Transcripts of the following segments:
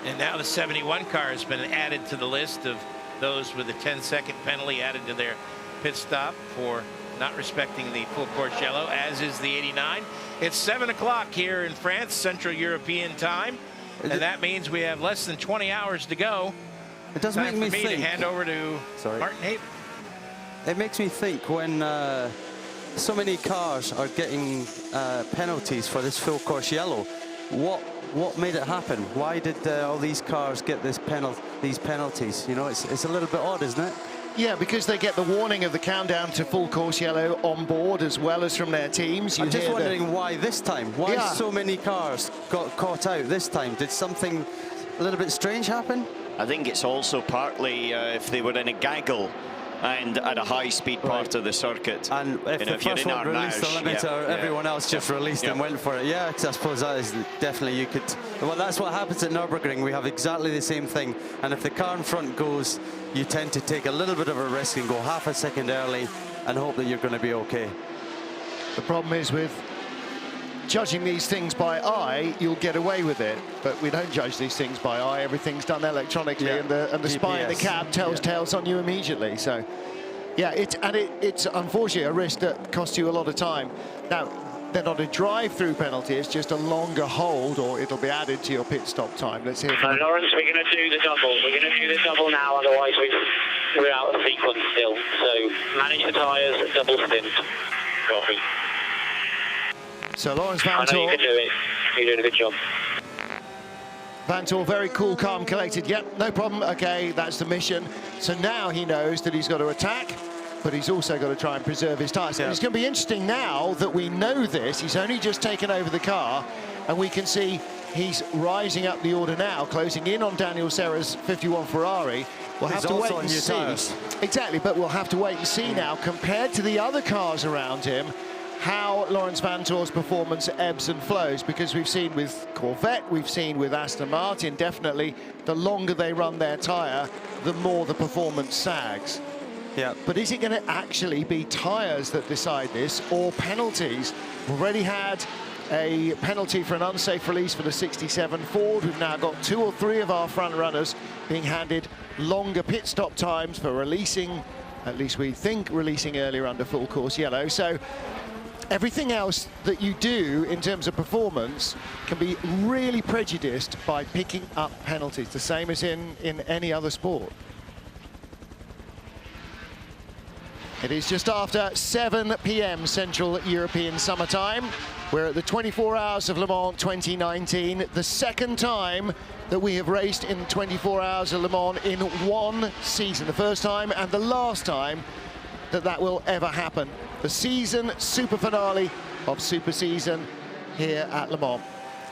And now the 71 car has been added to the list of those with a 10-second penalty added to their pit stop for not respecting the full course yellow, as is the 89. It's 7 o'clock here in France, Central European time, and that means we have less than 20 hours to go. It does make me think. To hand over to Martin Haven. It makes me think when so many cars are getting penalties for this full course yellow. What made it happen? Why did all these cars get these penalties? You know, it's a little bit odd, isn't it? Yeah, because they get the warning of the countdown to full course yellow on board, as well as from their teams. I'm just wondering why this time? Why so many cars got caught out this time? Did something a little bit strange happen? I think it's also partly if they were in a gaggle and at a high-speed part of the circuit. And if the first one released the limiter, everyone else just released and went for it. Yeah, because I suppose that is definitely, you could... Well, that's what happens at Nürburgring. We have exactly the same thing. And if the car in front goes, you tend to take a little bit of a risk and go half a second early and hope that you're going to be okay. The problem is with judging these things by eye, you'll get away with it, but we don't judge these things by eye. Everything's done electronically, and the spy in the cab tells tales on you immediately. So, yeah, it's unfortunately a risk that costs you a lot of time. Now, they're not a drive-through penalty; it's just a longer hold, or it'll be added to your pit stop time. Let's hear from Lawrence, we're going to do the double. We're going to do the double now, otherwise we're out of sequence still. So manage the tyres, double stint. Copy. So Lawrence Vanthoor, I know you can do it. You're doing a good job. Vanthoor, very cool, calm, collected. Yep, no problem. Okay, that's the mission. So now he knows that he's got to attack, but he's also got to try and preserve his tyres. It's going to be interesting now that we know this. He's only just taken over the car, and we can see he's rising up the order now, closing in on Daniel Serra's 51 Ferrari. We'll have to wait and see. Exactly, but we'll have to wait and see now, compared to the other cars around him, how Lawrence Vanthoor's performance ebbs and flows, because we've seen with Corvette, we've seen with Aston Martin, definitely the longer they run their tyre, the more the performance sags. Yeah. But is it going to actually be tyres that decide this, or penalties? We've already had a penalty for an unsafe release for the 67 Ford. We've now got 2 or 3 of our front runners being handed longer pit stop times for releasing, at least we think, releasing earlier under full course yellow. So everything else that you do in terms of performance can be really prejudiced by picking up penalties, the same as in any other sport. It is just after 7 p.m. Central European summertime. We're at the 24 Hours of Le Mans 2019, the second time that we have raced in 24 Hours of Le Mans in one season. The first time and the last time that will ever happen. The season super finale of Super Season here at Le Mans.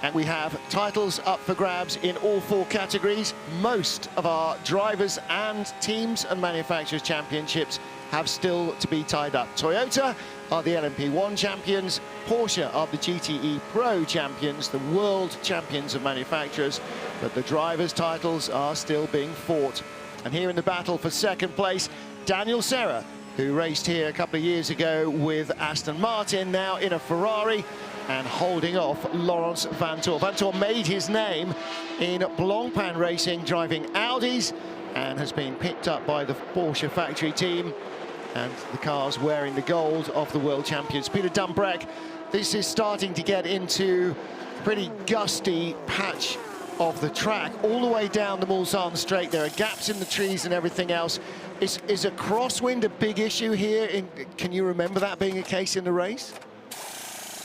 And we have titles up for grabs in all 4 categories. Most of our drivers and teams and manufacturers championships have still to be tied up. Toyota are the LMP1 champions, Porsche are the GTE Pro champions, the world champions of manufacturers, but the drivers' titles are still being fought. And here in the battle for second place, Daniel Serra, who raced here a couple of years ago with Aston Martin, now in a Ferrari and holding off Lawrence Vanthoor. Vanthoor made his name in Blancpain Racing, driving Audis, and has been picked up by the Porsche factory team, and the cars wearing the gold of the world champions. Peter Dumbreck, this is starting to get into a pretty gusty patch of the track, all the way down the Mulsanne Straight. There are gaps in the trees and everything else. Is a crosswind a big issue here? Can you remember that being a case in the race?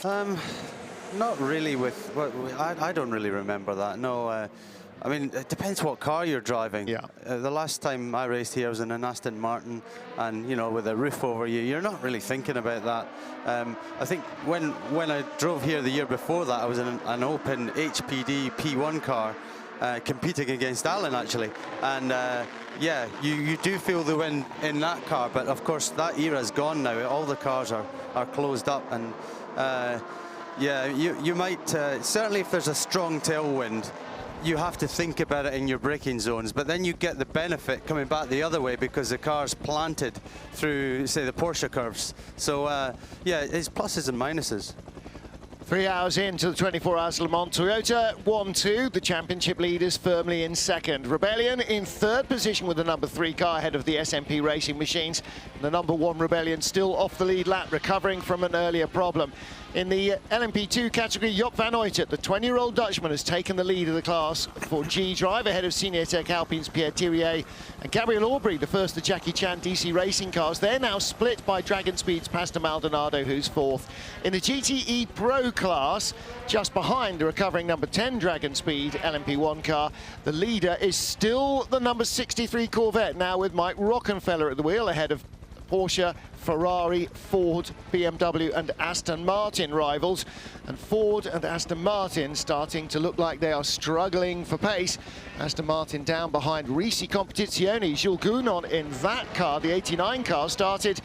Not really. I don't really remember that. No. I mean, it depends what car you're driving. Yeah. The last time I raced here, I was in an Aston Martin, and you know, with a roof over you, you're not really thinking about that. I think when I drove here the year before that, I was in an open HPD P1 car, competing against Alan actually, and yeah, you do feel the wind in that car, but of course that era's gone now. All the cars are closed up, and yeah, you might certainly, if there's a strong tailwind, you have to think about it in your braking zones, but then you get the benefit coming back the other way because the car's planted through, say, the Porsche curves. So yeah, it's pluses and minuses. 3 hours into the 24 Hours Le Mans. Toyota 1-2, the championship leaders firmly in second. Rebellion in third position with the number 3 car ahead of the SMP Racing Machines. And the number 1 Rebellion still off the lead lap, recovering from an earlier problem. In the LMP2 category, Joop van Uytert, the 20-year-old Dutchman, has taken the lead of the class for G-Drive ahead of Senior Tech Alpine's Pierre Thirier and Gabriel Aubry, the first of the Jackie Chan DC Racing cars. They're now split by Dragon Speed's Pastor Maldonado, who's fourth. In the GTE Pro class, just behind the recovering number 10 Dragon Speed LMP1 car, the leader is still the number 63 Corvette, now with Mike Rockenfeller at the wheel ahead of Porsche, Ferrari, Ford, BMW and Aston Martin rivals. And Ford and Aston Martin starting to look like they are struggling for pace. Aston Martin down behind Risi Competizione. Jules Gounon in that car, the 89 car, started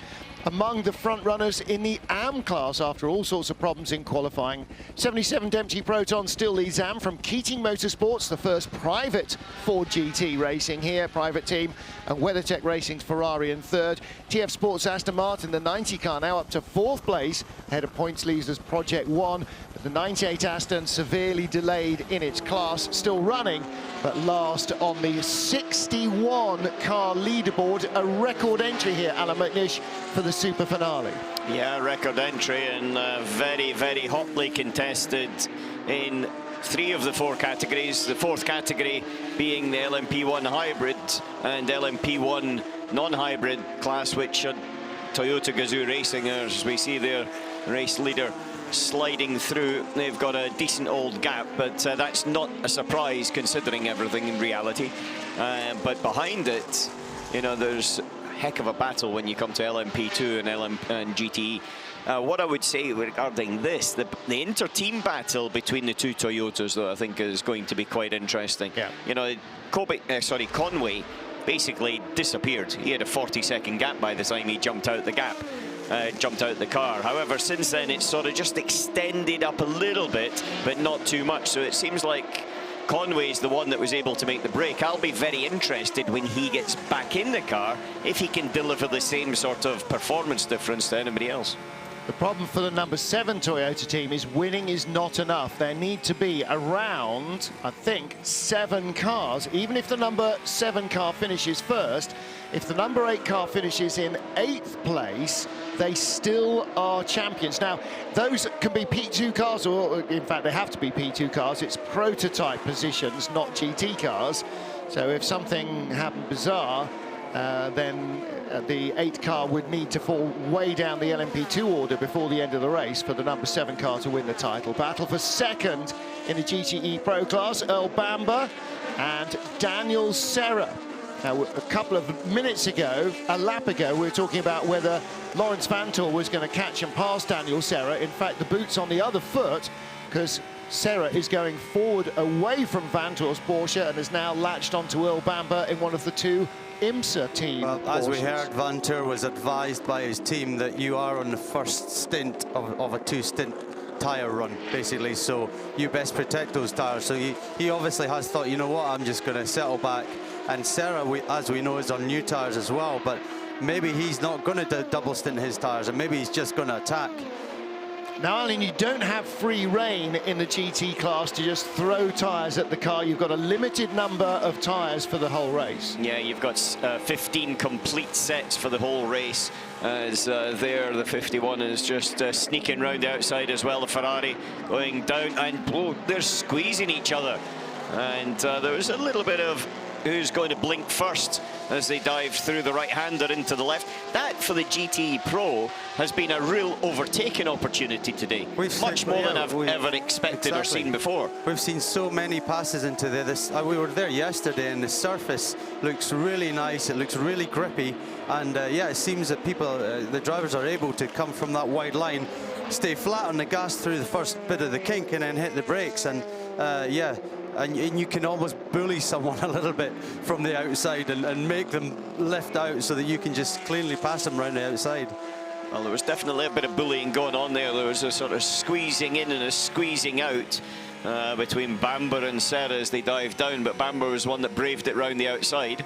among the front runners in the AM class after all sorts of problems in qualifying. 77 Dempsey Proton still leads AM from Keating Motorsports, the first private Ford GT racing here, private team, and WeatherTech Racing's Ferrari in third. TF Sports Aston Martin, the 90 car, now up to fourth place, ahead of points leaders Project One. But the 98 Aston severely delayed in its class, still running, but last on the 61 car leaderboard. A record entry here, Alan McNish, for the super finale. Yeah, record entry, and very, very hotly contested in 3 of the 4 categories. The 4th category being the LMP1 hybrid and LMP1 non-hybrid class, which Toyota Gazoo Racing, as we see their race leader sliding through. They've got a decent old gap, but that's not a surprise considering everything in reality. But behind it, you know, there's heck of a battle when you come to LMP2 and GTE. What I would say regarding this, the inter-team battle between the 2 Toyotas, though, I think is going to be quite interesting. Yeah. You know, Conway basically disappeared. He had a 40-second gap by the time he jumped out the car. However, since then, it's sort of just extended up a little bit, but not too much. So it seems like Conway's the one that was able to make the break. I'll be very interested when he gets back in the car if he can deliver the same sort of performance difference to anybody else. The problem for the number 7 Toyota team is winning is not enough. There need to be around, I think, 7 cars. Even if the number 7 car finishes first, if the number 8 car finishes in 8th place, they still are champions. Now, those can be P2 cars, or in fact, they have to be P2 cars. It's prototype positions, not GT cars. So if something happened bizarre, then the 8 car would need to fall way down the LMP2 order before the end of the race for the number 7 car to win the title. Battle for second in the GTE Pro class, Earl Bamber and Daniel Serra. Now, a couple of minutes ago, a lap ago, we were talking about whether Lawrence Vanthoor was going to catch and pass Daniel Serra. In fact, the boot's on the other foot, because Serra is going forward away from Vanthoor's Porsche and has now latched onto Earl Bamber in one of the 2 IMSA team. Well, as we heard, Vanthoor was advised by his team that you are on the first stint of a 2-stint tyre run, basically, so you best protect those tyres. So he obviously has thought, you know what, I'm just going to settle back. And Serra, as we know, is on new tyres as well, but maybe he's not going to double stint his tyres, and maybe he's just going to attack. Now, Alan, you don't have free rein in the GT class to just throw tyres at the car. You've got a limited number of tyres for the whole race. Yeah, you've got 15 complete sets for the whole race. As the 51 is just sneaking round the outside as well. The Ferrari going down, and they're squeezing each other. And there was a little bit of who's going to blink first as they dive through the right-hander into the left. That, for the GT Pro, has been a real overtaking opportunity today. Much more than I've ever expected or seen before. We've seen so many passes into there. We were there yesterday, and the surface looks really nice. It looks really grippy. And yeah, it seems that the drivers are able to come from that wide line, stay flat on the gas through the first bit of the kink, and then hit the brakes. And yeah, and you can almost bully someone a little bit from the outside and make them lift out so that you can just cleanly pass them around the outside. Well, there was definitely a bit of bullying going on there. There was a sort of squeezing in and a squeezing out between Bamber and Serra as they dived down, but Bamber was one that braved it round the outside.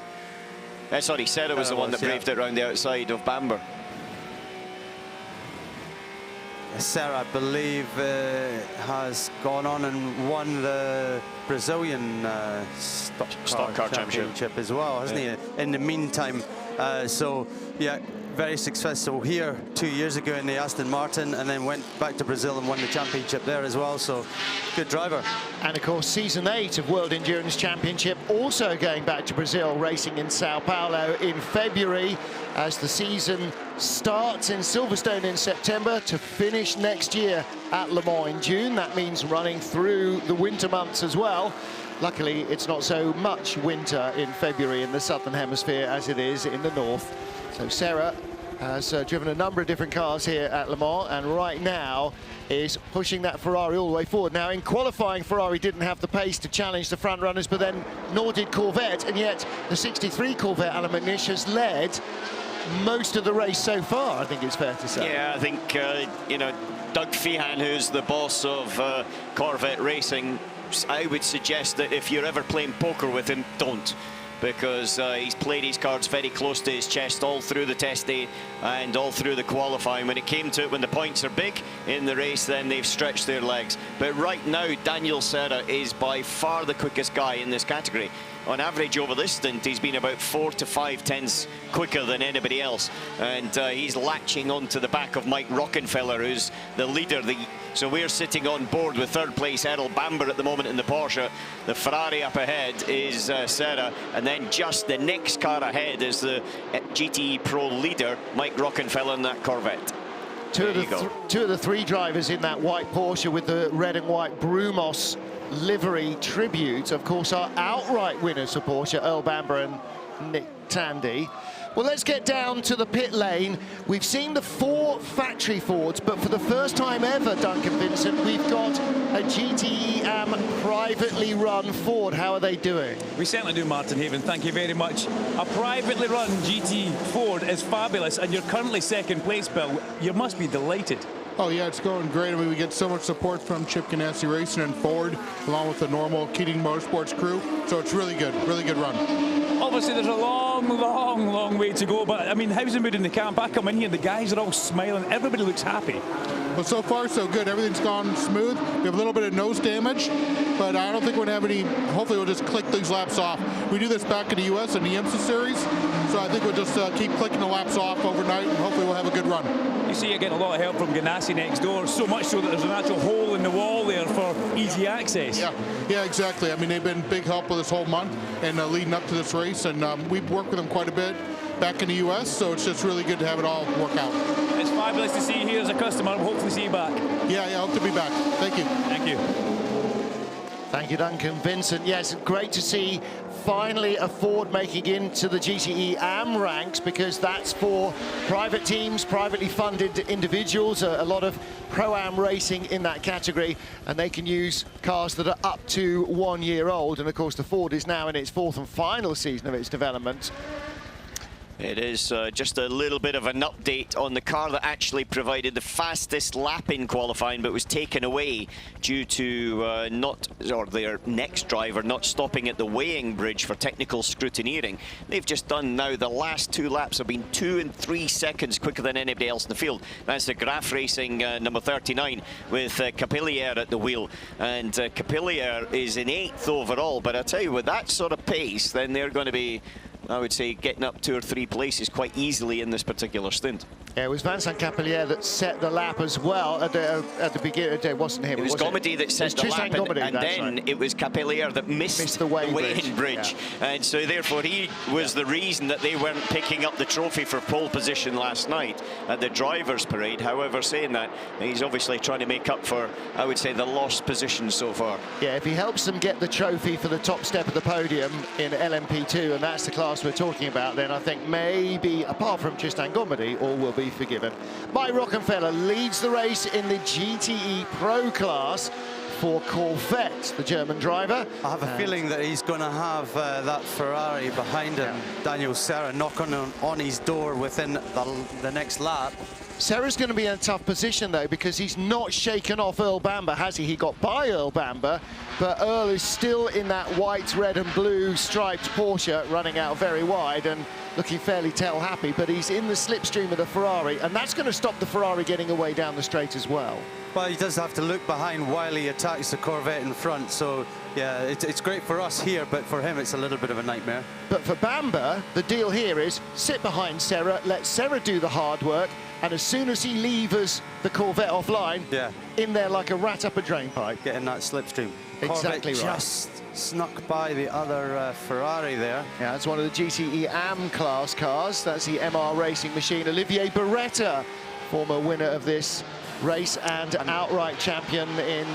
Sorry, Serra was the one that braved it round the outside of Bamber. Serra, I believe, has gone on and won the Brazilian stock car championship as well, hasn't he? In the meantime, so yeah, very successful here 2 years ago in the Aston Martin, and then went back to Brazil and won the championship there as well. So good driver. And of course, season 8 of World Endurance Championship also going back to Brazil, racing in Sao Paulo in February, as the season starts in Silverstone in September to finish next year at Le Mans in June. That means running through the winter months as well. Luckily, it's not so much winter in February in the southern hemisphere as it is in the north. So Serra has driven a number of different cars here at Le Mans, and right now is pushing that Ferrari all the way forward. Now, in qualifying, Ferrari didn't have the pace to challenge the front runners, but then nor did Corvette, and yet the 63 Corvette, Alan McNish, has led most of the race so far, I think it's fair to say. Yeah, I think, you know, Doug Feehan, who's the boss of Corvette Racing, I would suggest that if you're ever playing poker with him, don't. Because he's played his cards very close to his chest all through the test day and all through the qualifying. When it came to it, when the points are big in the race, then they've stretched their legs. But right now, Daniel Serra is by far the quickest guy in this category. On average over this stint, he's been about 4 to 5 tenths quicker than anybody else, and he's latching onto the back of Mike Rockenfeller, who's the leader. So we're sitting on board with third place Errol Bamber at the moment in the Porsche. The Ferrari up ahead is Serra, and then just the next car ahead is the GTE Pro leader, Mike Rockenfeller, in that Corvette. Two of the three drivers in that white Porsche with the red and white Brumos livery tribute, of course, are outright winners for Porsche, Earl Bamber and Nick Tandy. Well, let's get down to the pit lane. We've seen the 4 factory Fords, but for the first time ever, Duncan Vincent, we've got a GTE AM privately run Ford. How are they doing? We certainly do, Martin Haven. Thank you very much. A privately run GT Ford is fabulous, and you're currently second place, Bill. You must be delighted. Oh yeah, it's going great. I mean, we get so much support from Chip Ganassi Racing and Ford, along with the normal Keating Motorsports crew. So it's really good run. Obviously, there's a long way to go. But I mean, how's the mood in the camp? I come in here, the guys are all smiling. Everybody looks happy. Well, so far so good. Everything's gone smooth. We have a little bit of nose damage, but I don't think we're gonna have any. Hopefully, we'll just click these laps off. We do this back in the U.S. in the IMSA series, so I think we'll just keep clicking the laps off overnight, and hopefully we'll have a good run. You see, you're getting a lot of help from Ganassi next door, so much so that there's an actual hole in the wall there for easy access. Yeah, exactly. I mean, they've been big help with this whole month and leading up to this race, and we've worked with them quite a bit back in the U.S., so it's just really good to have it all work out. It's fabulous to see you here as a customer. Hopefully see you back. Yeah, I hope to be back. Thank you. Thank you. Thank you, Duncan Vincent. Yes, great to see finally a Ford making into the GTE AM ranks, because that's for private teams, privately funded individuals, a lot of Pro-Am racing in that category, and they can use cars that are up to 1 year old. And of course, the Ford is now in its 4th and final season of its development. It is just a little bit of an update on the car that actually provided the fastest lap in qualifying, but was taken away due to their next driver not stopping at the weighing bridge for technical scrutineering. They've just done now, the last 2 laps have been 2 and 3 seconds quicker than anybody else in the field. That's the Graf Racing number 39 with Capillier at the wheel. And Capillier is in 8th overall, but I tell you, with that sort of pace, then they're going to be, I would say, getting up 2 or 3 places quite easily in this particular stint. Yeah, it was Vincent Capillier that set the lap as well at the beginning. It wasn't him. It was Gomedy that set the lap, and then it was Capillier that missed the weighing bridge. Yeah. And so therefore he was the reason that they weren't picking up the trophy for pole position last night at the drivers' parade. However, saying that, he's obviously trying to make up for, I would say, the lost position so far. Yeah, if he helps them get the trophy for the top step of the podium in LMP2, and that's the class we're talking about, then I think maybe, apart from Tristan Gomedy, all will be forgiven. Mike Rockenfeller leads the race in the GTE Pro class for Corvette, the German driver. I have a feeling that he's going to have that Ferrari behind him, Daniel Serra, knocking on his door within the next lap. Sarah's going to be in a tough position, though, because he's not shaken off Earl Bamber, has he? He got by Earl Bamber, but Earl is still in that white, red and blue striped Porsche, running out very wide and looking fairly tail-happy, but he's in the slipstream of the Ferrari, and that's going to stop the Ferrari getting away down the straight as well. Well, he does have to look behind while he attacks the Corvette in front, so yeah, it's great for us here, but for him it's a little bit of a nightmare. But for Bamber, the deal here is sit behind Sarah, let Sarah do the hard work, and as soon as he levers the Corvette offline, in there like a rat up a drain pipe. Getting that slipstream. Exactly Corvette right. Just snuck by the other Ferrari there. Yeah, it's one of the GTE AM class cars. That's the MR Racing machine. Olivier Beretta, former winner of this race and outright champion in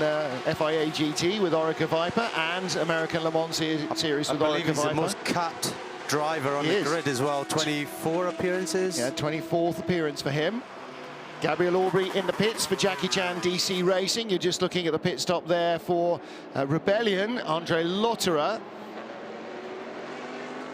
FIA GT with Orica Viper and American Le Mans Series with Orica Viper. He's the most capped driver on the grid as well. 24 appearances. Yeah, 24th appearance for him. Gabriel Aubrey in the pits for Jackie Chan DC Racing. You're just looking at the pit stop there for Rebellion, Andre Lotterer.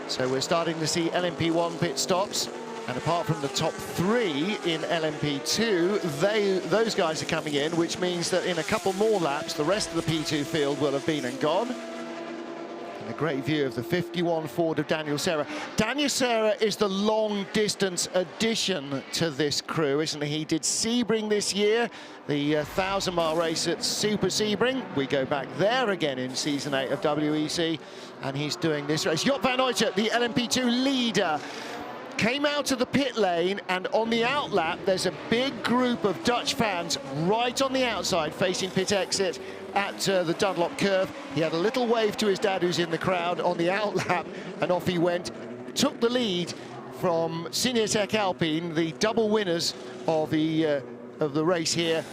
So we're starting to see LMP1 pit stops. And apart from the top 3 in LMP2, those guys are coming in, which means that in a couple more laps, the rest of the P2 field will have been and gone. And a great view of the 51 Ford of Daniel Serra. Daniel Serra is the long-distance addition to this crew, isn't he? He did Sebring this year, the 1,000-mile race at Super Sebring. We go back there again in Season 8 of WEC, and he's doing this race. Job van Uytert, the LMP2 leader, came out of the pit lane, and on the outlap there's a big group of Dutch fans right on the outside facing pit exit at the Dunlop curve. He had a little wave to his dad who's in the crowd on the outlap, and off he went. Took the lead from Cineatec Alpine, the double winners of the race here.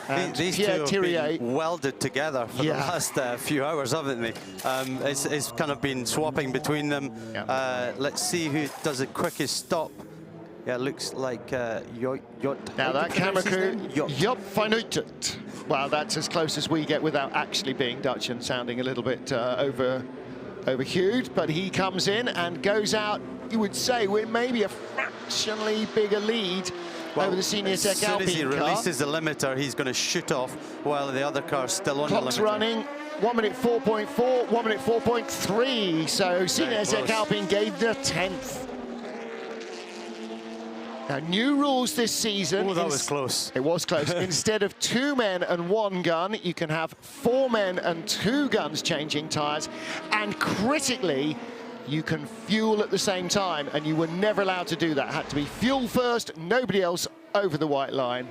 And these Pierre two have Thiriet been welded together for the last few hours, haven't they? It's kind of been swapping between them. Let's see who does the quickest stop. Yeah, it looks like Jot. Now that camera crew, Job van Uytert. Well, that's as close as we get without actually being Dutch and sounding a little bit overhued. But he comes in and goes out, you would say, with maybe a fractionally bigger lead over the Cineatec Alpine car. As soon as he releases the limiter, he's going to shoot off while the other car's still on the limiter. Clock's running, 1 minute 4.4, 1 minute 4.3. So Cineatec Alpine gave the 10th. Now, new rules this season. Oh, that was close. It was close. Instead of 2 men and 1 gun, you can have 4 men and 2 guns changing tyres. And critically, you can fuel at the same time, and you were never allowed to do that. Had to be fuel first, nobody else over the white line.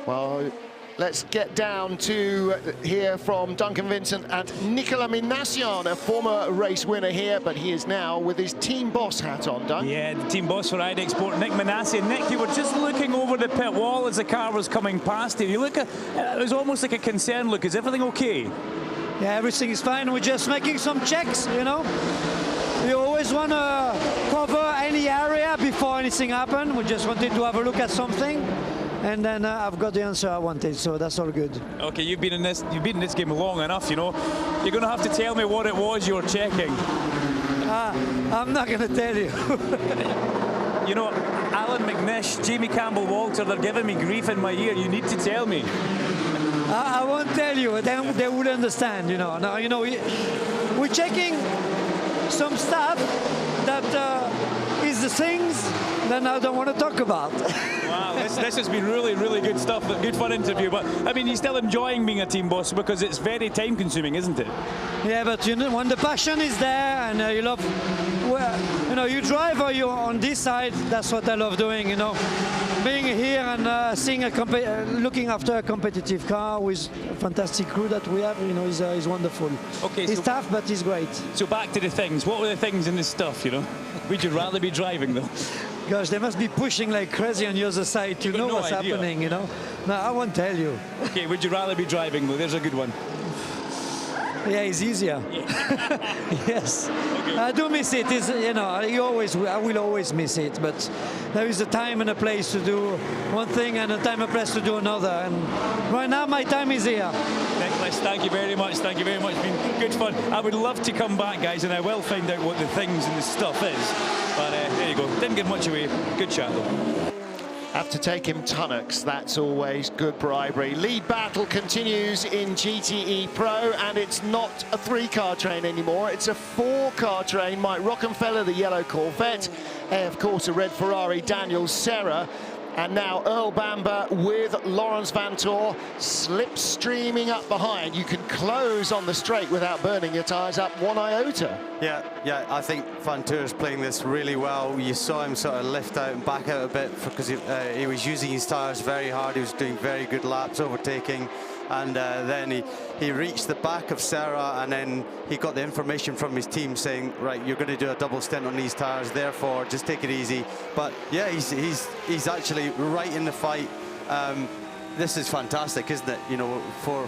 Well, let's get down to hear from Duncan Vincent and Nicolas Minassian, a former race winner here, but he is now with his team boss hat on, Duncan. Yeah, the team boss for IDEX Sport, Nick Minassian. Nick, you were just looking over the pit wall as the car was coming past you. You look at, it was almost like a concerned look. Is everything okay? Yeah, everything is fine. We're just making some checks, you know. We always want to cover any area before anything happens. We just wanted to have a look at something, and then I've got the answer I wanted, so that's all good. Okay, you've been in this game long enough, you know. You're going to have to tell me what it was you were checking. I'm not going to tell you. You know, Alan McNish, Jamie Campbell-Walter, they're giving me grief in my ear. You need to tell me. I won't tell you. They would understand, you know. Now, you know, we're checking some stuff that is the things that I don't want to talk about. Wow, this has been really, really good stuff. Good fun interview. But I mean, you're still enjoying being a team boss because it's very time consuming, isn't it? Yeah, but you know, when the passion is there and you love, well, you know, you drive or you're on this side, that's what I love doing, you know. Being here and seeing looking after a competitive car with a fantastic crew that we have, you know, is wonderful. Okay, it's tough, but it's great. So back to the things. What were the things in this stuff, you know? Would you rather be driving, though? Gosh, they must be pushing like crazy on the other side to know what's happening, you know? No, I won't tell you. Okay, would you rather be driving, though? There's a good one. Yeah, it's easier. Yeah. Yes. Okay. I do miss it. It's, you know, I will always miss it. But there is a time and a place to do one thing and a time and a place to do another. And right now, my time is here. Nicholas, thank you very much. Thank you very much. It's been good fun. I would love to come back, guys, and I will find out what the things and the stuff is. But there you go. Didn't give much away. Good chat, though. Have to take him tunnocks. That's always good bribery. Lead battle continues in GTE Pro, and it's not a 3-car train anymore. It's a 4-car train. Mike Rockenfeller, the yellow Corvette. Of course, a red Ferrari, Daniel Serra. And now Earl Bamber with Laurens Vanthoor slipstreaming up behind. You can close on the straight without burning your tyres up 1 iota. Yeah, I think Vanthoor's playing this really well. You saw him sort of lift out and back out a bit because he was using his tyres very hard. He was doing very good laps, overtaking. And then he reached the back of Serra, and then he got the information from his team saying, right, you're going to do a double stint on these tyres, therefore just take it easy. But yeah, he's actually right in the fight. This is fantastic, isn't it? You know, over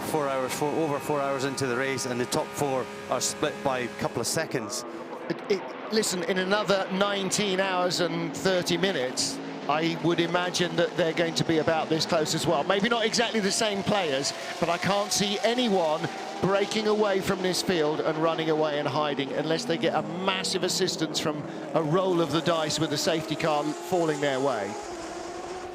4 hours into the race, and the top 4 are split by a couple of seconds. Listen, in another 19 hours and 30 minutes, I would imagine that they're going to be about this close as well. Maybe not exactly the same players, but I can't see anyone breaking away from this field and running away and hiding unless they get a massive assistance from a roll of the dice with a safety car falling their way.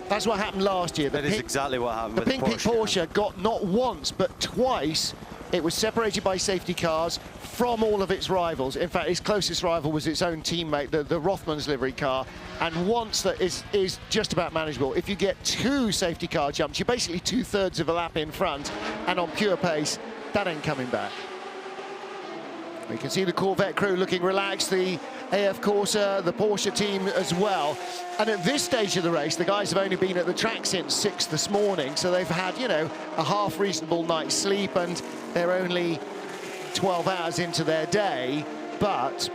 That's what happened last year. That is exactly what happened with the Pink Porsche got not once, but twice. It was separated by safety cars from all of its rivals. In fact, its closest rival was its own teammate, the Rothmans livery car. And once that is just about manageable. If you get 2 safety car jumps, you're basically 2/3 of a lap in front. And on pure pace, that ain't coming back. We can see the Corvette crew looking relaxed, the AF Corsa, the Porsche team as well. And at this stage of the race, the guys have only been at the track since 6 this morning, so they've had, you know, a half reasonable night's sleep, and they're only 12 hours into their day. But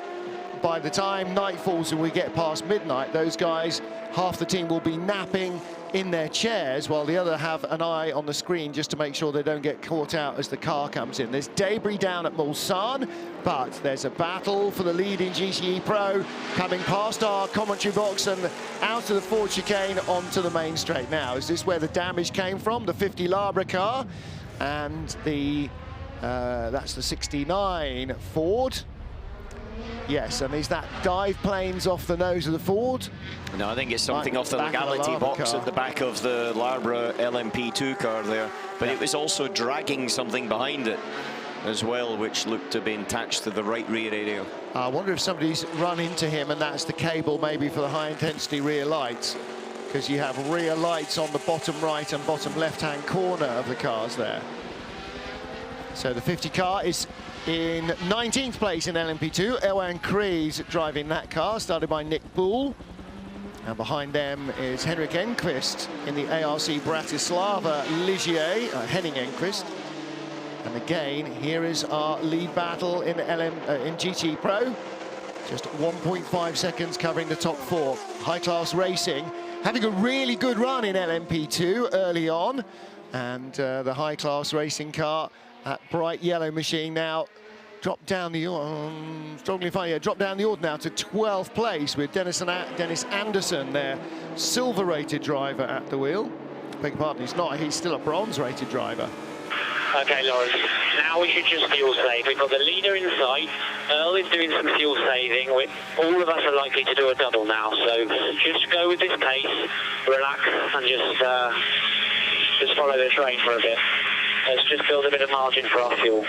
by the time night falls and we get past midnight, those guys, half the team will be napping in their chairs while the other have an eye on the screen just to make sure they don't get caught out as the car comes in. There's debris down at Mulsanne, but there's a battle for the lead in GTE Pro coming past our commentary box and out of the Ford chicane onto the main straight. Now, is this where the damage came from? The 50 Labra car and the that's the 69 Ford. Yes, and is that dive planes off the nose of the Ford? No, I think it's something off the legality box at the back of the Labra LMP2 car there. But it was also dragging something behind it as well, which looked to be attached to the right rear area. I wonder if somebody's run into him and that's the cable maybe for the high-intensity rear lights, because you have rear lights on the bottom right and bottom left-hand corner of the cars there. So the 50 car is in 19th place in LMP2. Erwan Kries driving that car, started by Nick Poole. And behind them is Henrik Enqvist in the ARC Bratislava Ligier, Henning Enqvist. And again, here is our lead battle in GT Pro. Just 1.5 seconds covering the top 4. High-class racing, having a really good run in LMP2 early on. And the high-class racing car, that bright yellow machine now dropped down the drop down the order now to 12th place with Dennis Anderson, their silver-rated driver at the wheel. Beg your pardon, he's not. He's still a bronze-rated driver. Okay, Laurens. Now we should just fuel save. We've got the leader in sight. Earl is doing some fuel saving. All of us are likely to do a double now, so just go with this pace, relax, and just follow the train for a bit. Let's just build a bit of margin for our fuel.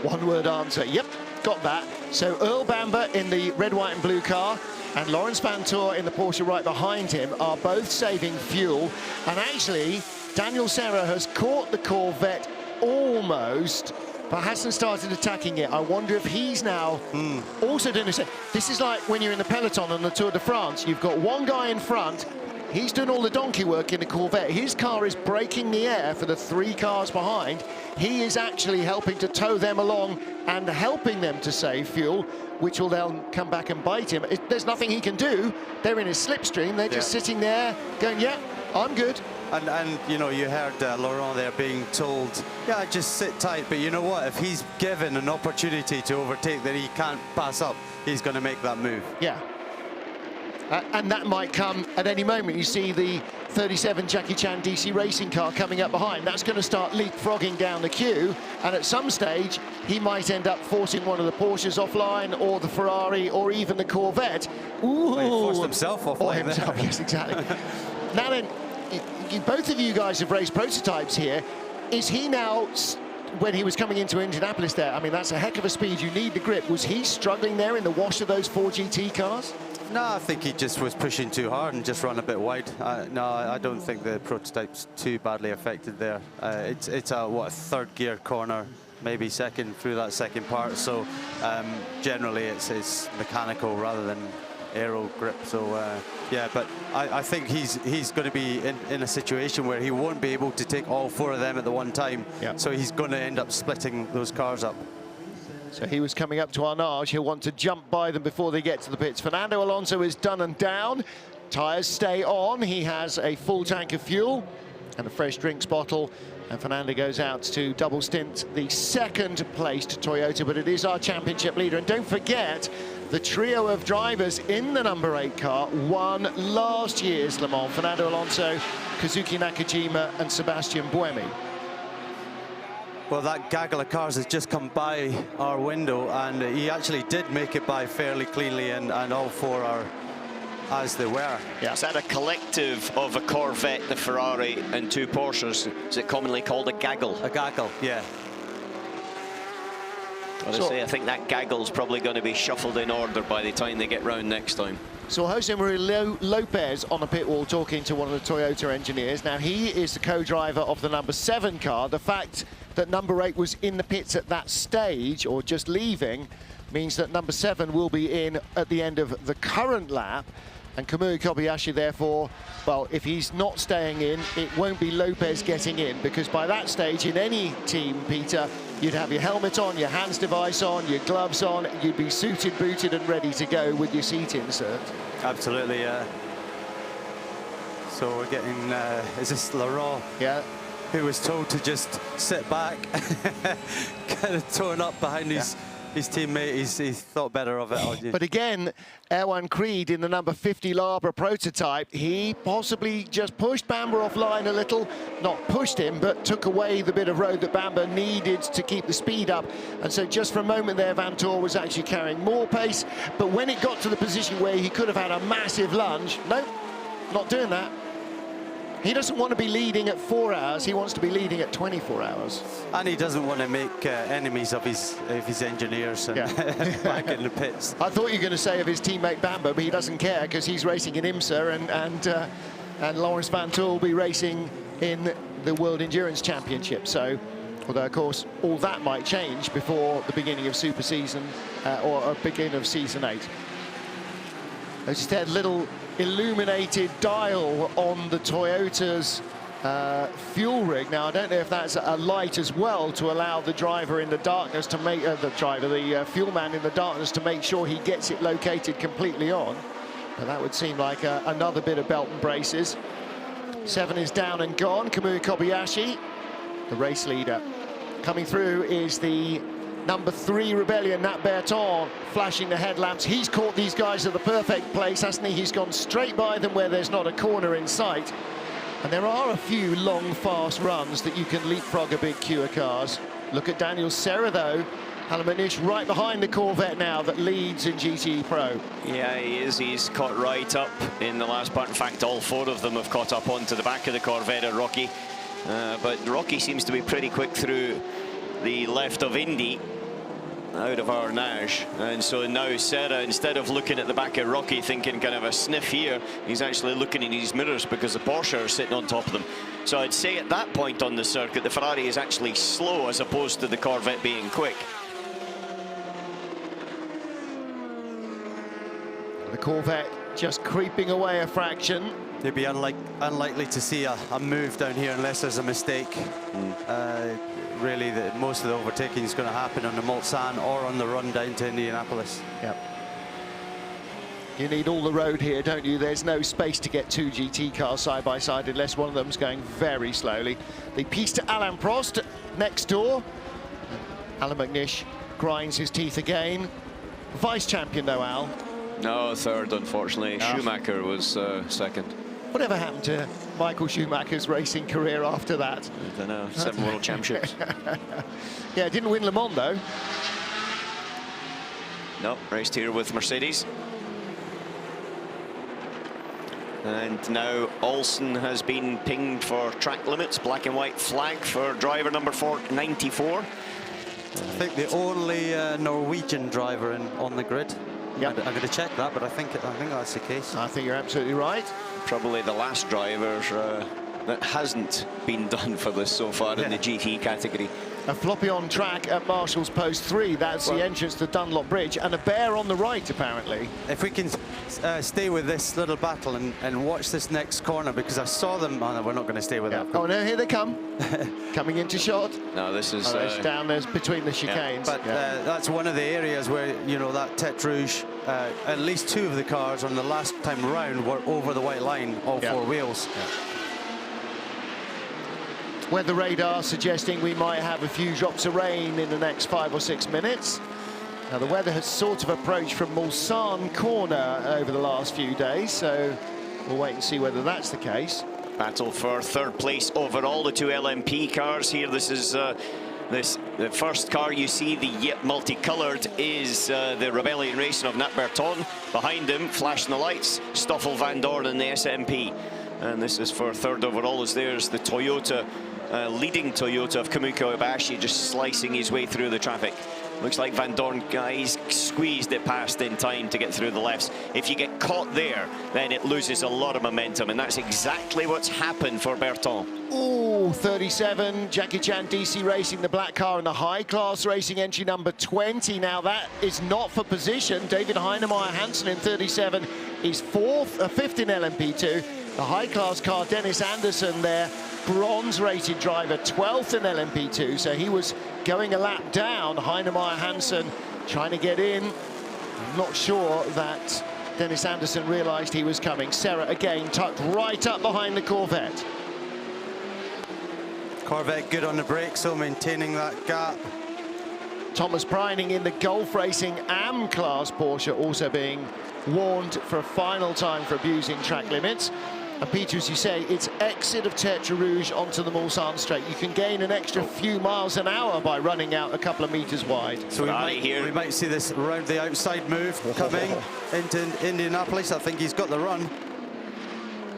One-word answer. Yep, got that. So Earl Bamber in the red, white and blue car and Laurens Vanthoor in the Porsche right behind him are both saving fuel. And actually, Daniel Serra has caught the Corvette almost, but hasn't started attacking it. I wonder if he's now also doing this. This is like when you're in the peloton on the Tour de France. You've got one guy in front. He's doing all the donkey work in the Corvette. His car is breaking the air for the 3 cars behind. He is actually helping to tow them along and helping them to save fuel, which will then come back and bite him. There's nothing he can do. They're in his slipstream. They're just sitting there going, yeah, I'm good. And you know, you heard Laurent there being told, yeah, just sit tight. But you know what? If he's given an opportunity to overtake that he can't pass up, he's going to make that move. Yeah. And that might come at any moment. You see the 37 Jackie Chan DC racing car coming up behind. That's going to start leapfrogging down the queue, and at some stage he might end up forcing one of the Porsches offline, or the Ferrari, or even the Corvette. Ooh. Well, he forced himself offline. Or himself, yes, exactly. Now then, both of you guys have raced prototypes here. Is he now, when he was coming into Indianapolis there, I mean, that's a heck of a speed, you need the grip. Was he struggling there in the wash of those 4 GT cars? No, I think he just was pushing too hard and just run a bit wide. No, I don't think the prototype's too badly affected there. It's a third gear corner, maybe second through that second part. So generally it's mechanical rather than aero grip. So yeah, but I think he's going to be in a situation where he won't be able to take all 4 of them at the one time. Yeah. So he's going to end up splitting those cars up. So he was coming up to Arnage. He'll want to jump by them before they get to the pits. Fernando Alonso is done and down. Tyres stay on. He has a full tank of fuel and a fresh drinks bottle. And Fernando goes out to double stint the second placed Toyota, but it is our championship leader. And don't forget, the trio of drivers in the number 8 car won last year's Le Mans. Fernando Alonso, Kazuki Nakajima and Sebastian Buemi. Well, that gaggle of cars has just come by our window, and he actually did make it by fairly cleanly, and all 4 are as they were. Yeah. Is that a collective of a Corvette, the Ferrari, and 2 Porsches? Is it commonly called a gaggle? A gaggle, yeah. I think that gaggle's probably going to be shuffled in order by the time they get round next time. So Jose Maria Lopez on the pit wall talking to one of the Toyota engineers. Now, he is the co-driver of the number 7 car. The fact that number 8 was in the pits at that stage, or just leaving, means that number 7 will be in at the end of the current lap. And Kamui Kobayashi, therefore, well, if he's not staying in, it won't be Lopez getting in, because by that stage, in any team, Peter, you'd have your helmet on, your hands device on, your gloves on, you'd be suited, booted, and ready to go with your seat insert. Absolutely, yeah. So we're getting, is this Laurent? Yeah. Who was told to just sit back, kind of torn up behind his teammate. He thought better of it. But again, Erwan Creed in the number 50 Labra prototype, he possibly just pushed Bamber offline a little. Not pushed him, but took away the bit of road that Bamber needed to keep the speed up. And so just for a moment there, Vantor was actually carrying more pace. But when it got to the position where he could have had a massive lunge, nope, not doing that. He doesn't want to be leading at 4 hours, he wants to be leading at 24 hours. And he doesn't want to make enemies of his engineers and back in the pits. I thought you were going to say of his teammate Bamber, but he doesn't care because he's racing in IMSA, and Lawrence Vantor will be racing in the World Endurance Championship. So, although of course all that might change before the beginning of Super Season or beginning of Season 8. Notice that little illuminated dial on the Toyota's fuel rig. Now, I don't know if that's a light as well to allow the driver in the darkness to make the fuel man in the darkness to make sure he gets it located completely on. But that would seem like another bit of belt and braces. 7 is down and gone. Kamui Kobayashi, the race leader. Coming through is the number 3 Rebellion, Nat Berton, flashing the headlamps. He's caught these guys at the perfect place, hasn't he? He's gone straight by them where there's not a corner in sight. And there are a few long, fast runs that you can leapfrog a big queue of cars. Look at Daniel Serra, though. Halamanish right behind the Corvette now that leads in GT Pro. Yeah, he is. He's caught right up in the last part. In fact, all 4 of them have caught up onto the back of the Corvette at Rocky. But Rocky seems to be pretty quick through the left of Indy, out of Arnage, and so now Serra, instead of looking at the back of Rocky thinking kind of a sniff here, he's actually looking in his mirrors because the Porsche are sitting on top of them. So I'd say at that point on the circuit, the Ferrari is actually slow as opposed to the Corvette being quick. The Corvette just creeping away a fraction. They'd be unlikely to see a move down here unless there's a mistake. Really, most of the overtaking is going to happen on the Mulsanne or on the run down to Indianapolis. Yep. You need all the road here, don't you? There's no space to get 2 GT cars side by side unless one of them's going very slowly. The piste to Alain Prost next door. Alan McNish grinds his teeth again. Vice champion though, Al. No, third, unfortunately. Schumacher was second. Whatever happened to Michael Schumacher's racing career after that? I don't know. 7 World Championships. Yeah, didn't win Le Mans, though. No, raced here with Mercedes. And now Olsen has been pinged for track limits. Black and white flag for driver number 94. I think the only Norwegian driver on the grid. Yep. I'm going to check that, but I think that's the case. I think you're absolutely right. Probably the last driver that hasn't been done for this so far in the GT category. A floppy on track at Marshall's Post 3. That's the entrance to Dunlop Bridge, and a bear on the right, apparently. If we can stay with this little battle and watch this next corner, because I saw them. Oh, no, we're not going to stay with that. Oh no, here they come. Coming into shot. No, this is it's down there between the chicanes. But that's one of the areas where, you know, that Tête Rouge, at least 2 of the cars on the last time round were over the white line, all 4 wheels. Weather radar suggesting we might have a few drops of rain in the next 5 or 6 minutes. Now the weather has sort of approached from Mulsanne corner over the last few days, so we'll wait and see whether that's the case. Battle for third place overall, the 2 LMP cars here. This is the first car you see, the multicoloured, is the Rebellion Racing of Nat Berton. Behind him, flashing the lights, Stoffel Van Dorn in the SMP. And this is for third overall, as there's the Toyota, leading Toyota of Kamiko Ibashi, just slicing his way through the traffic. Looks like Van Dorn, guys, squeezed it past in time to get through the lefts. If you get caught there, then it loses a lot of momentum, and that's exactly what's happened for Berton. Ooh, 37, Jackie Chan DC Racing, the black car, in the high-class racing entry number 20. Now that is not for position. David Heinemeier Hansen in 37 is fifth in LMP2. The high-class car, Dennis Anderson there, bronze-rated driver, 12th in LMP2, so he was going a lap down. Heinemeier Hansen trying to get in. I'm not sure that Dennis Anderson realised he was coming. Serra again tucked right up behind the Corvette. Corvette good on the brakes, so maintaining that gap. Thomas Preining in the Golf Racing AM class Porsche also being warned for a final time for abusing track limits. And Peter, as you say, it's exit of Tête Rouge onto the Mulsanne Straight. You can gain an extra few miles an hour by running out a couple of metres wide. So we might see this round the outside move coming into Indianapolis. I think he's got the run.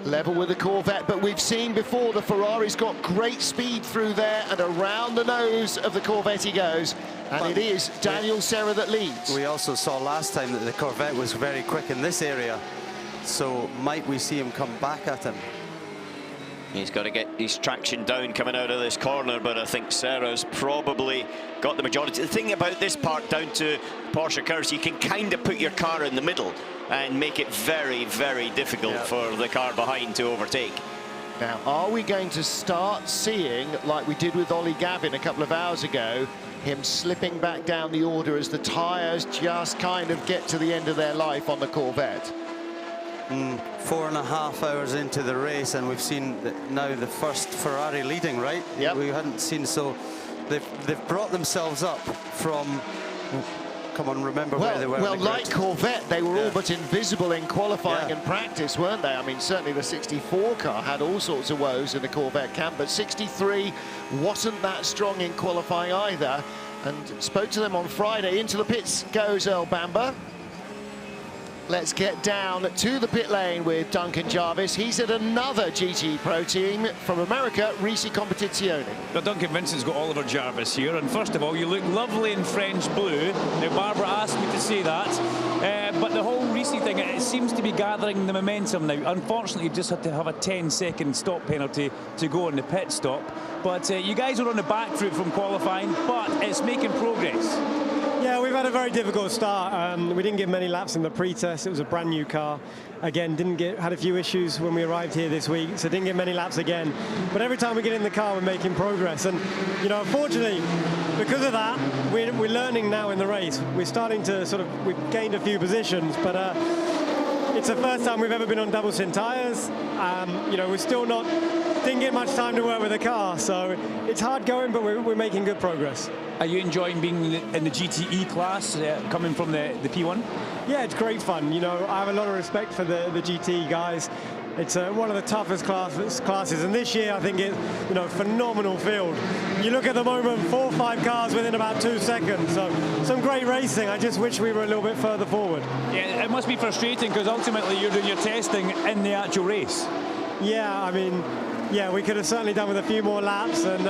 Level with the Corvette, but we've seen before the Ferrari's got great speed through there, and around the nose of the Corvette he goes. And it is Daniel Serra that leads. We also saw last time that the Corvette was very quick in this area. So might we see him come back at him? He's got to get his traction down coming out of this corner, but I think Serra's probably got the majority. The thing about this part down to Porsche cars, you can kind of put your car in the middle and make it very, very difficult for the car behind to overtake. Now, are we going to start seeing, like we did with Ollie Gavin a couple of hours ago, him slipping back down the order as the tyres just kind of get to the end of their life on the Corvette? 4.5 hours into the race, and we've seen now the first Ferrari leading, right? Yep. We hadn't seen, so they've brought themselves up from, come on, remember where they were. Well, like Corvette, they were all but invisible in qualifying and Yeah. practice, weren't they? I mean, certainly the 64 car had all sorts of woes in the Corvette camp, but 63 wasn't that strong in qualifying either. And spoke to them on Friday. Into the pits goes Earl Bamber. Let's get down to the pit lane with Duncan Jarvis. He's at another GT Pro team from America, Risi Competizione. Now, Duncan Vincent's got Oliver Jarvis here, and first of all, you look lovely in French blue. Now, Barbara asked me to say that, but the whole Risi thing, it seems to be gathering the momentum now. Unfortunately, you just had to have a 10-second stop penalty to go on the pit stop. But you guys are on the back foot from qualifying, but it's making progress. Yeah, we've had a very difficult start. We didn't get many laps in the pre-test. It was a brand new car. Again, had a few issues when we arrived here this week, so didn't get many laps again. But every time we get in the car, we're making progress. And, you know, unfortunately, because of that, we're learning now in the race. We're starting to we've gained a few positions, but it's the first time we've ever been on double sin tyres. You know, we're still not didn't get much time to work with the car, so it's hard going, but we're making good progress. Are you enjoying being in the GTE class, coming from the P1? Yeah, it's great fun. You know, I have a lot of respect for the GTE guys. It's one of the toughest classes, and this year I think it's, you know, phenomenal field. You look at the moment, 4 or 5 cars within about 2 seconds, so some great racing. I just wish we were a little bit further forward. Yeah, it must be frustrating because ultimately you're doing your testing in the actual race. Yeah, I mean, yeah, we could have certainly done with a few more laps, and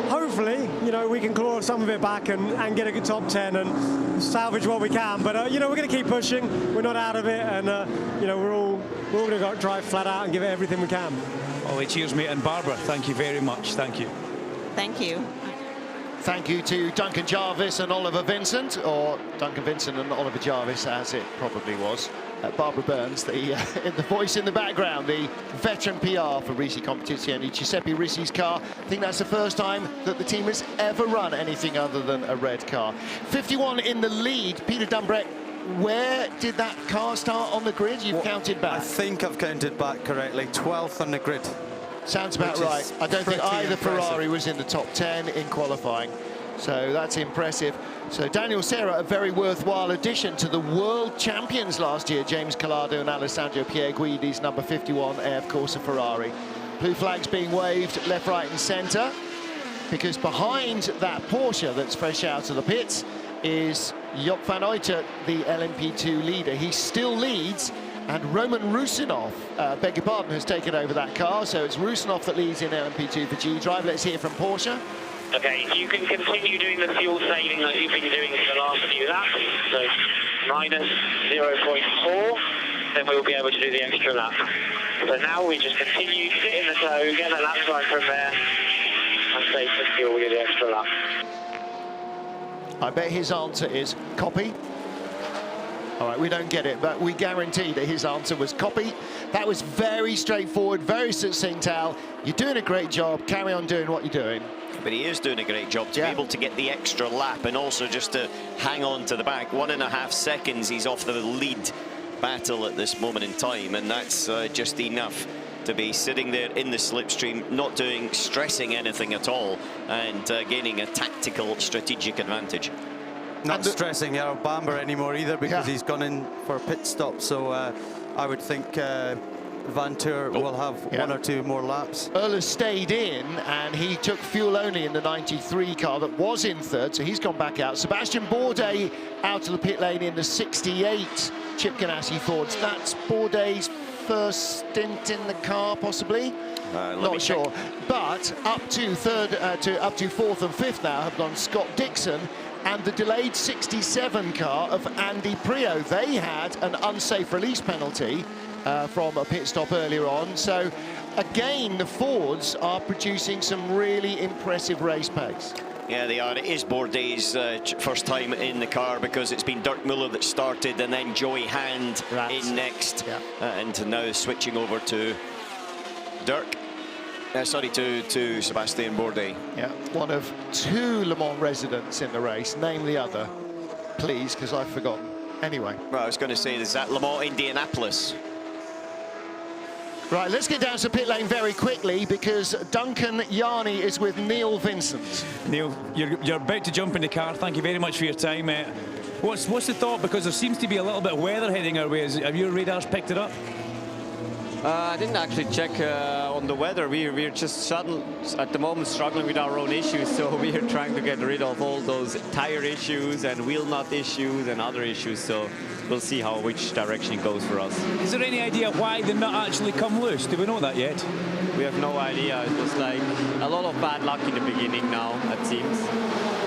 hopefully, you know, we can claw some of it back and get a good top 10 and salvage what we can. But you know, we're going to keep pushing. We're not out of it, and you know, we're all going to drive flat out and give it everything we can. Oh, cheers, mate. And Barbara, thank you very much. Thank you. Thank you. Thank you to Duncan Jarvis and Oliver Vincent, or Duncan Vincent and Oliver Jarvis, as it probably was. Barbara Burns, the voice in the background, the veteran PR for Risi Competizione, Giuseppe Rissi's car. I think that's the first time that the team has ever run anything other than a red car. 51 in the lead, Peter Dumbreck. Where did that car start on the grid? You've counted back. I think I've counted back correctly. 12th on the grid. Sounds about right. I don't think either Ferrari was in the top 10 in qualifying. So that's impressive. So Daniel Serra, a very worthwhile addition to the world champions last year, James Collado and Alessandro Pierguidi's number 51 of course, a Ferrari. Blue flags being waved left, right and centre, because behind that Porsche that's fresh out of the pits is Joop van Uytert, the LMP2 leader. He still leads, and Roman Rusinov, beg your pardon, has taken over that car. So it's Rusinov that leads in LMP2 for G-Drive. Let's hear from Porsche. Okay, you can continue doing the fuel saving like you've been doing for the last few laps. So minus 0.4, then we'll be able to do the extra lap. So now we just continue, sit in the tow, get the lap time from there, and save the fuel, get the extra lap. I bet his answer is copy. All right, we don't get it, but we guarantee that his answer was copy. That was very straightforward, very succinct, Al. You're doing a great job. Carry on doing what you're doing. But he is doing a great job to be able to get the extra lap and also just to hang on to the back. 1.5 seconds he's off the lead battle at this moment in time, and that's just enough to be sitting there in the slipstream, not stressing anything at all, and gaining a tactical strategic advantage. Not stressing Bamber anymore either, because he's gone in for a pit stop. So I would think Van Tour will have 1 or 2 more laps. Erler stayed in, and he took fuel only in the 93 car that was in third, so he's gone back out. Sebastian Bourdais out of the pit lane in the 68 Chip Ganassi Fords. That's Bourdais' first stint in the car, possibly. Not sure. But up to fourth and fifth now have gone Scott Dixon and the delayed 67 car of Andy Prio. They had an unsafe release penalty from a pit stop earlier on. So again, the Fords are producing some really impressive race pace. Yeah, they are. It is Bourdais' first time in the car, because it's been Dirk Muller that started and then Joey Hand in next. And now switching over to Dirk. Sorry, to Sebastian Bourdais. Yeah, one of 2 Le Mans residents in the race. Name the other, please, because I've forgotten. Anyway. Well, I was going to say, is that Le Mans Indianapolis? Right, let's get down to pit lane very quickly, because Duncan Jarvis is with Neil Vincent. Neil, you're about to jump in the car. Thank you very much for your time. What's the thought? Because there seems to be a little bit of weather heading our way. Have your radars picked it up? I didn't actually check on the weather. We're just at the moment struggling with our own issues, so we are trying to get rid of all those tire issues and wheel nut issues and other issues. So we'll see which direction it goes for us. Is there any idea why the nut actually come loose? Do we know that yet? We have no idea. It was like a lot of bad luck in the beginning now, it seems.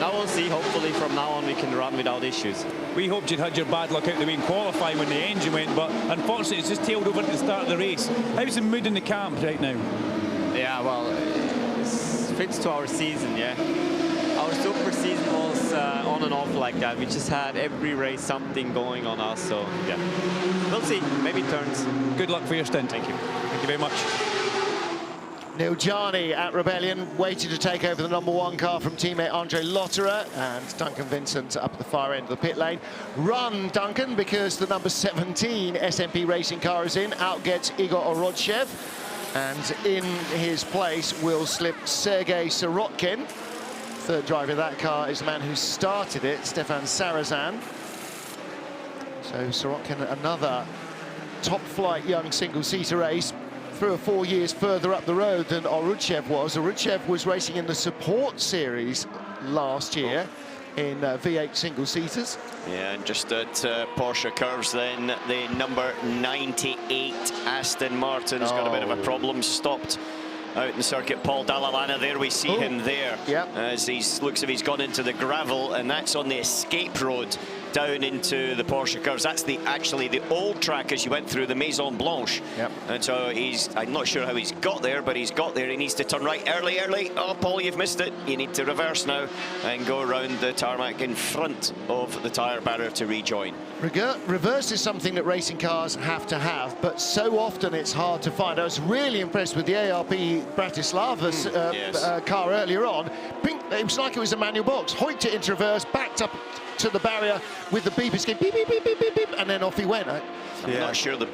Now we'll see. Hopefully from now on we can run without issues. We hoped you'd had your bad luck out the way in qualifying when the engine went, but unfortunately it's just tailed over at the start of the race. How's the mood in the camp right now? Yeah, well, it fits to our season, yeah. Our super season was on and off like that. We just had every race something going on us, so yeah. We'll see. Maybe it turns. Good luck for your stint. Thank you. Thank you very much. Neil Jarvis at Rebellion, waiting to take over the #1 car from teammate Andre Lotterer, and Duncan Vincent up at the far end of the pit lane. Run, Duncan, because the number 17 SMP racing car is in. Out gets Igor Orodchev. And in his place will slip Sergei Sirotkin. Third driver of that car is the man who started it, Stephane Sarrazin. So Sirotkin, another top-flight young single-seater race, 3 or 4 years further up the road than Oruchev was. Oruchev was racing in the support series last year in V8 single-seaters. Yeah, and just at Porsche curves then, the number 98 Aston Martin's got a bit of a problem, stopped out in the circuit. Paul Dalla there, we see him there. Yep. As he looks if he's gone into the gravel, and that's on the escape road down into the Porsche curves. That's actually the old track as you went through the Maison Blanche. Yep. And so I'm not sure how he's got there, but he's got there. He needs to turn right early. Oh, Paul, you've missed it. You need to reverse now and go around the tarmac in front of the tyre barrier to rejoin. Reverse is something that racing cars have to have, but so often it's hard to find. I was really impressed with the ARP Bratislavas car earlier on. It was like it was a manual box. Hoiked it into reverse, backed up to the barrier with the beep escape, beep, beep, beep, beep, beep, beep, and then off he went. I'm not sure the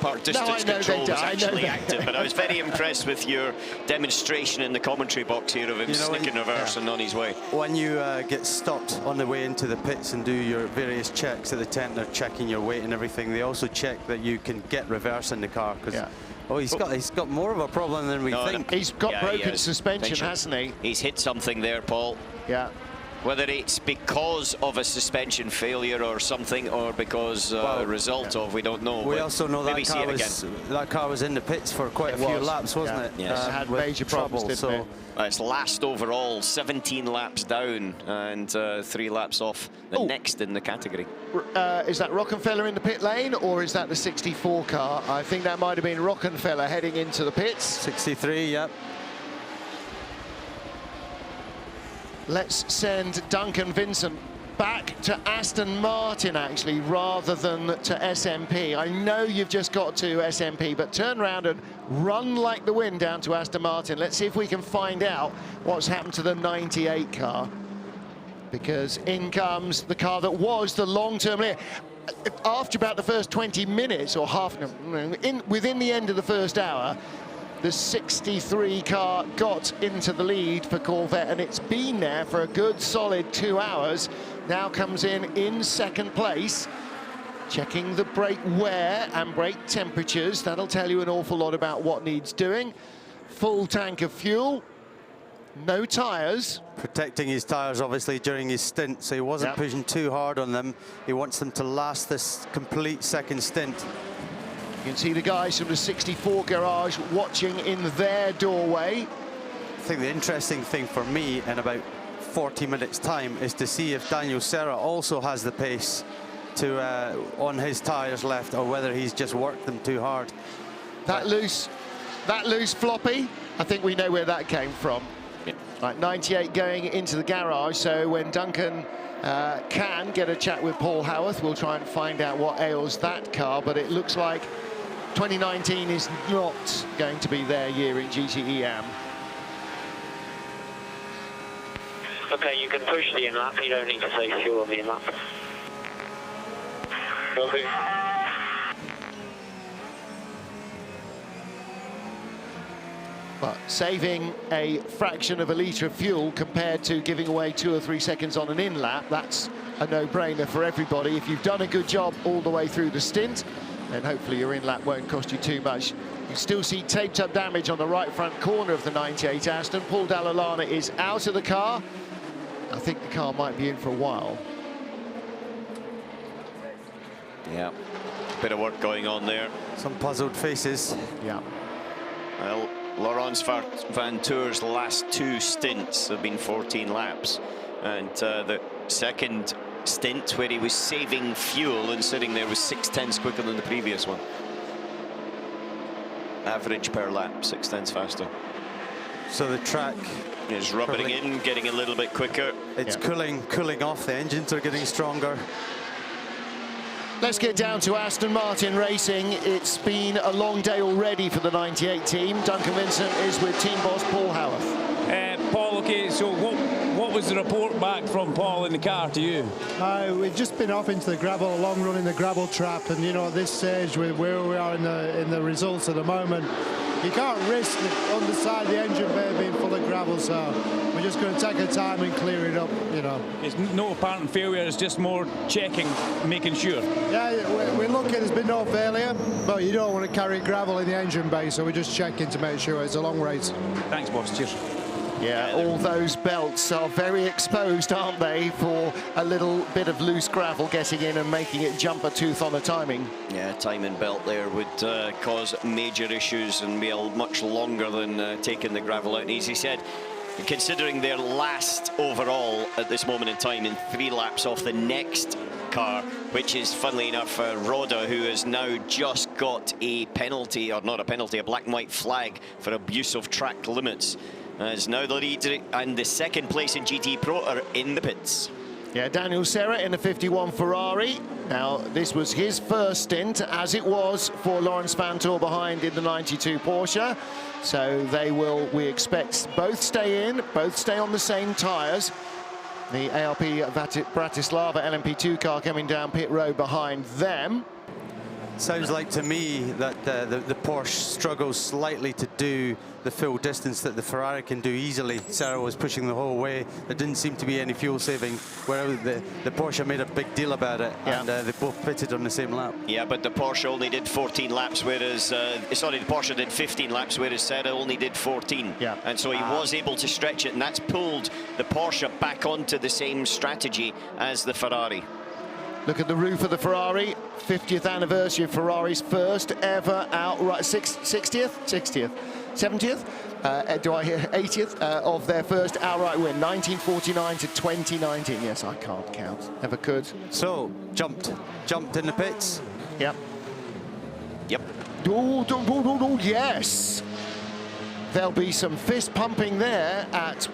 part distance control was actually active, but I was very impressed with your demonstration in the commentary box here of him sticking reverse and on his way. When you get stopped on the way into the pits and do your various checks at the tent, they're checking your weight and everything. They also check that you can get reverse in the car, because he's got more of a problem than we think. He's got broken suspension, hasn't he? He's hit something there, Paul. Yeah. Whether it's because of a suspension failure or something, or because a result of, we don't know. We also know that car was in the pits for quite a few laps, wasn't it? Yes. It had major problems, so it's last overall, 17 laps down, and 3 laps off the next in the category. Is that Rockenfeller in the pit lane, or is that the 64 car? I think that might have been Rockenfeller heading into the pits. 63, yep. Let's send Duncan Vincent back to Aston Martin, actually, rather than to SMP. I know you've just got to SMP, but turn around and run like the wind down to Aston Martin. Let's see if we can find out what's happened to the 98 car. Because in comes the car that was the long-term leader. After about the first 20 minutes, or within the end of the first hour, the 63 car got into the lead for Corvette, and it's been there for a good solid 2 hours. Now comes in second place, checking the brake wear and brake temperatures. That'll tell you an awful lot about what needs doing. Full tank of fuel, no tyres. Protecting his tyres, obviously, during his stint, so he wasn't pushing too hard on them. He wants them to last this complete second stint. You can see the guys from the 64 garage watching in their doorway. I think the interesting thing for me in about 40 minutes time is to see if Daniel Serra also has the pace to on his tyres left, or whether he's just worked them too hard. That loose floppy, I think we know where that came from. Right, 98 going into the garage, so when Duncan can get a chat with Paul Howarth, we'll try and find out what ails that car, but it looks like 2019 is not going to be their year in GTE-AM. Okay, you can push the in-lap, you don't need to save fuel on the in-lap. Okay. But saving a fraction of a litre of fuel compared to giving away 2 or 3 seconds on an in-lap, that's a no-brainer for everybody. If you've done a good job all the way through the stint, then hopefully your in-lap won't cost you too much. You still see taped-up damage on the right front corner of the 98 Aston. Paul Dalla is out of the car. I think the car might be in for a while. Yeah, bit of work going on there. Some puzzled faces. Yeah. Well, Laurens Vantour's last 2 stints have been 14 laps, and the second stint where he was saving fuel and sitting there was 6/10 quicker than the previous one. Average per lap, 6/10 faster. So the track is rubbing in, getting a little bit quicker. It's cooling off. The engines are getting stronger. Let's get down to Aston Martin racing. It's been a long day already for the 98 team. Duncan Vincent is with team boss Paul Howarth. Paul, okay, so what was the report back from Paul in the car to you? We've just been off into the gravel, a long run in the gravel trap, and you know, at this stage with where we are in the results at the moment, you can't risk the underside of the engine bay being full of gravel, so we're just going to take our time and clear it up, you know. It's no apparent failure, it's just more checking, making sure. Yeah, we're lucky there's been no failure, but you don't want to carry gravel in the engine bay, so we're just checking to make sure. It's a long race. Thanks, boss. Cheers. Yeah, all those belts are very exposed, aren't they, for a little bit of loose gravel getting in and making it jump a tooth on the timing. Yeah, timing belt there would cause major issues and be much longer than taking the gravel out. And as he said, considering their last overall at this moment in time in 3 laps off the next car, which is, funnily enough, Roda, who has now just got a penalty, or not a penalty, a black and white flag for abuse of track limits. Is now the leader, and the second place in GT Pro are in the pits. Yeah, Daniel Serra in a 51 Ferrari. Now, this was his first stint, as it was for Laurens Vanthoor behind in the 92 Porsche. So they will, we expect, both stay in, both stay on the same tyres. The ARP Bratislava LMP2 car coming down pit road behind them. Sounds like to me that the Porsche struggles slightly to do the full distance that the Ferrari can do easily. Sarah was pushing the whole way. There didn't seem to be any fuel saving, whereas the Porsche made a big deal about it, yeah. and they both pitted on the same lap. Yeah, but the Porsche only did 14 laps, whereas, sorry, the Porsche did 15 laps, whereas Sarah only did 14. Yeah. And so he was able to stretch it, and that's pulled the Porsche back onto the same strategy as the Ferrari. Look at the roof of the Ferrari. 50th anniversary of Ferrari's first ever outright 60th, 70th. Do I hear 80th of their first outright win, 1949 to 2019. Yes, I can't count. Never could. So jumped in the pits. Yep. Yep. Yes. There'll be some fist pumping there at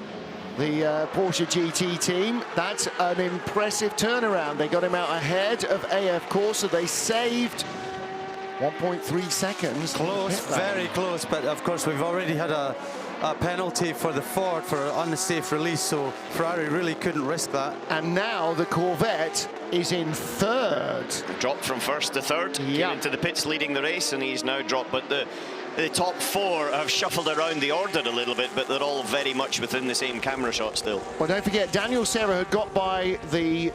the Porsche GT team. That's an impressive turnaround. They got him out ahead of AF Corsa. They saved 1.3 seconds. Close, very close, but of course we've already had a penalty for the Ford for unsafe release, so Ferrari really couldn't risk that. And now the Corvette is in third. Dropped from first to third, yeah. Came into the pits leading the race, and he's now dropped, but the top 4 have shuffled around the order a little bit, but they're all very much within the same camera shot still. Well, don't forget, Daniel Serra had got by the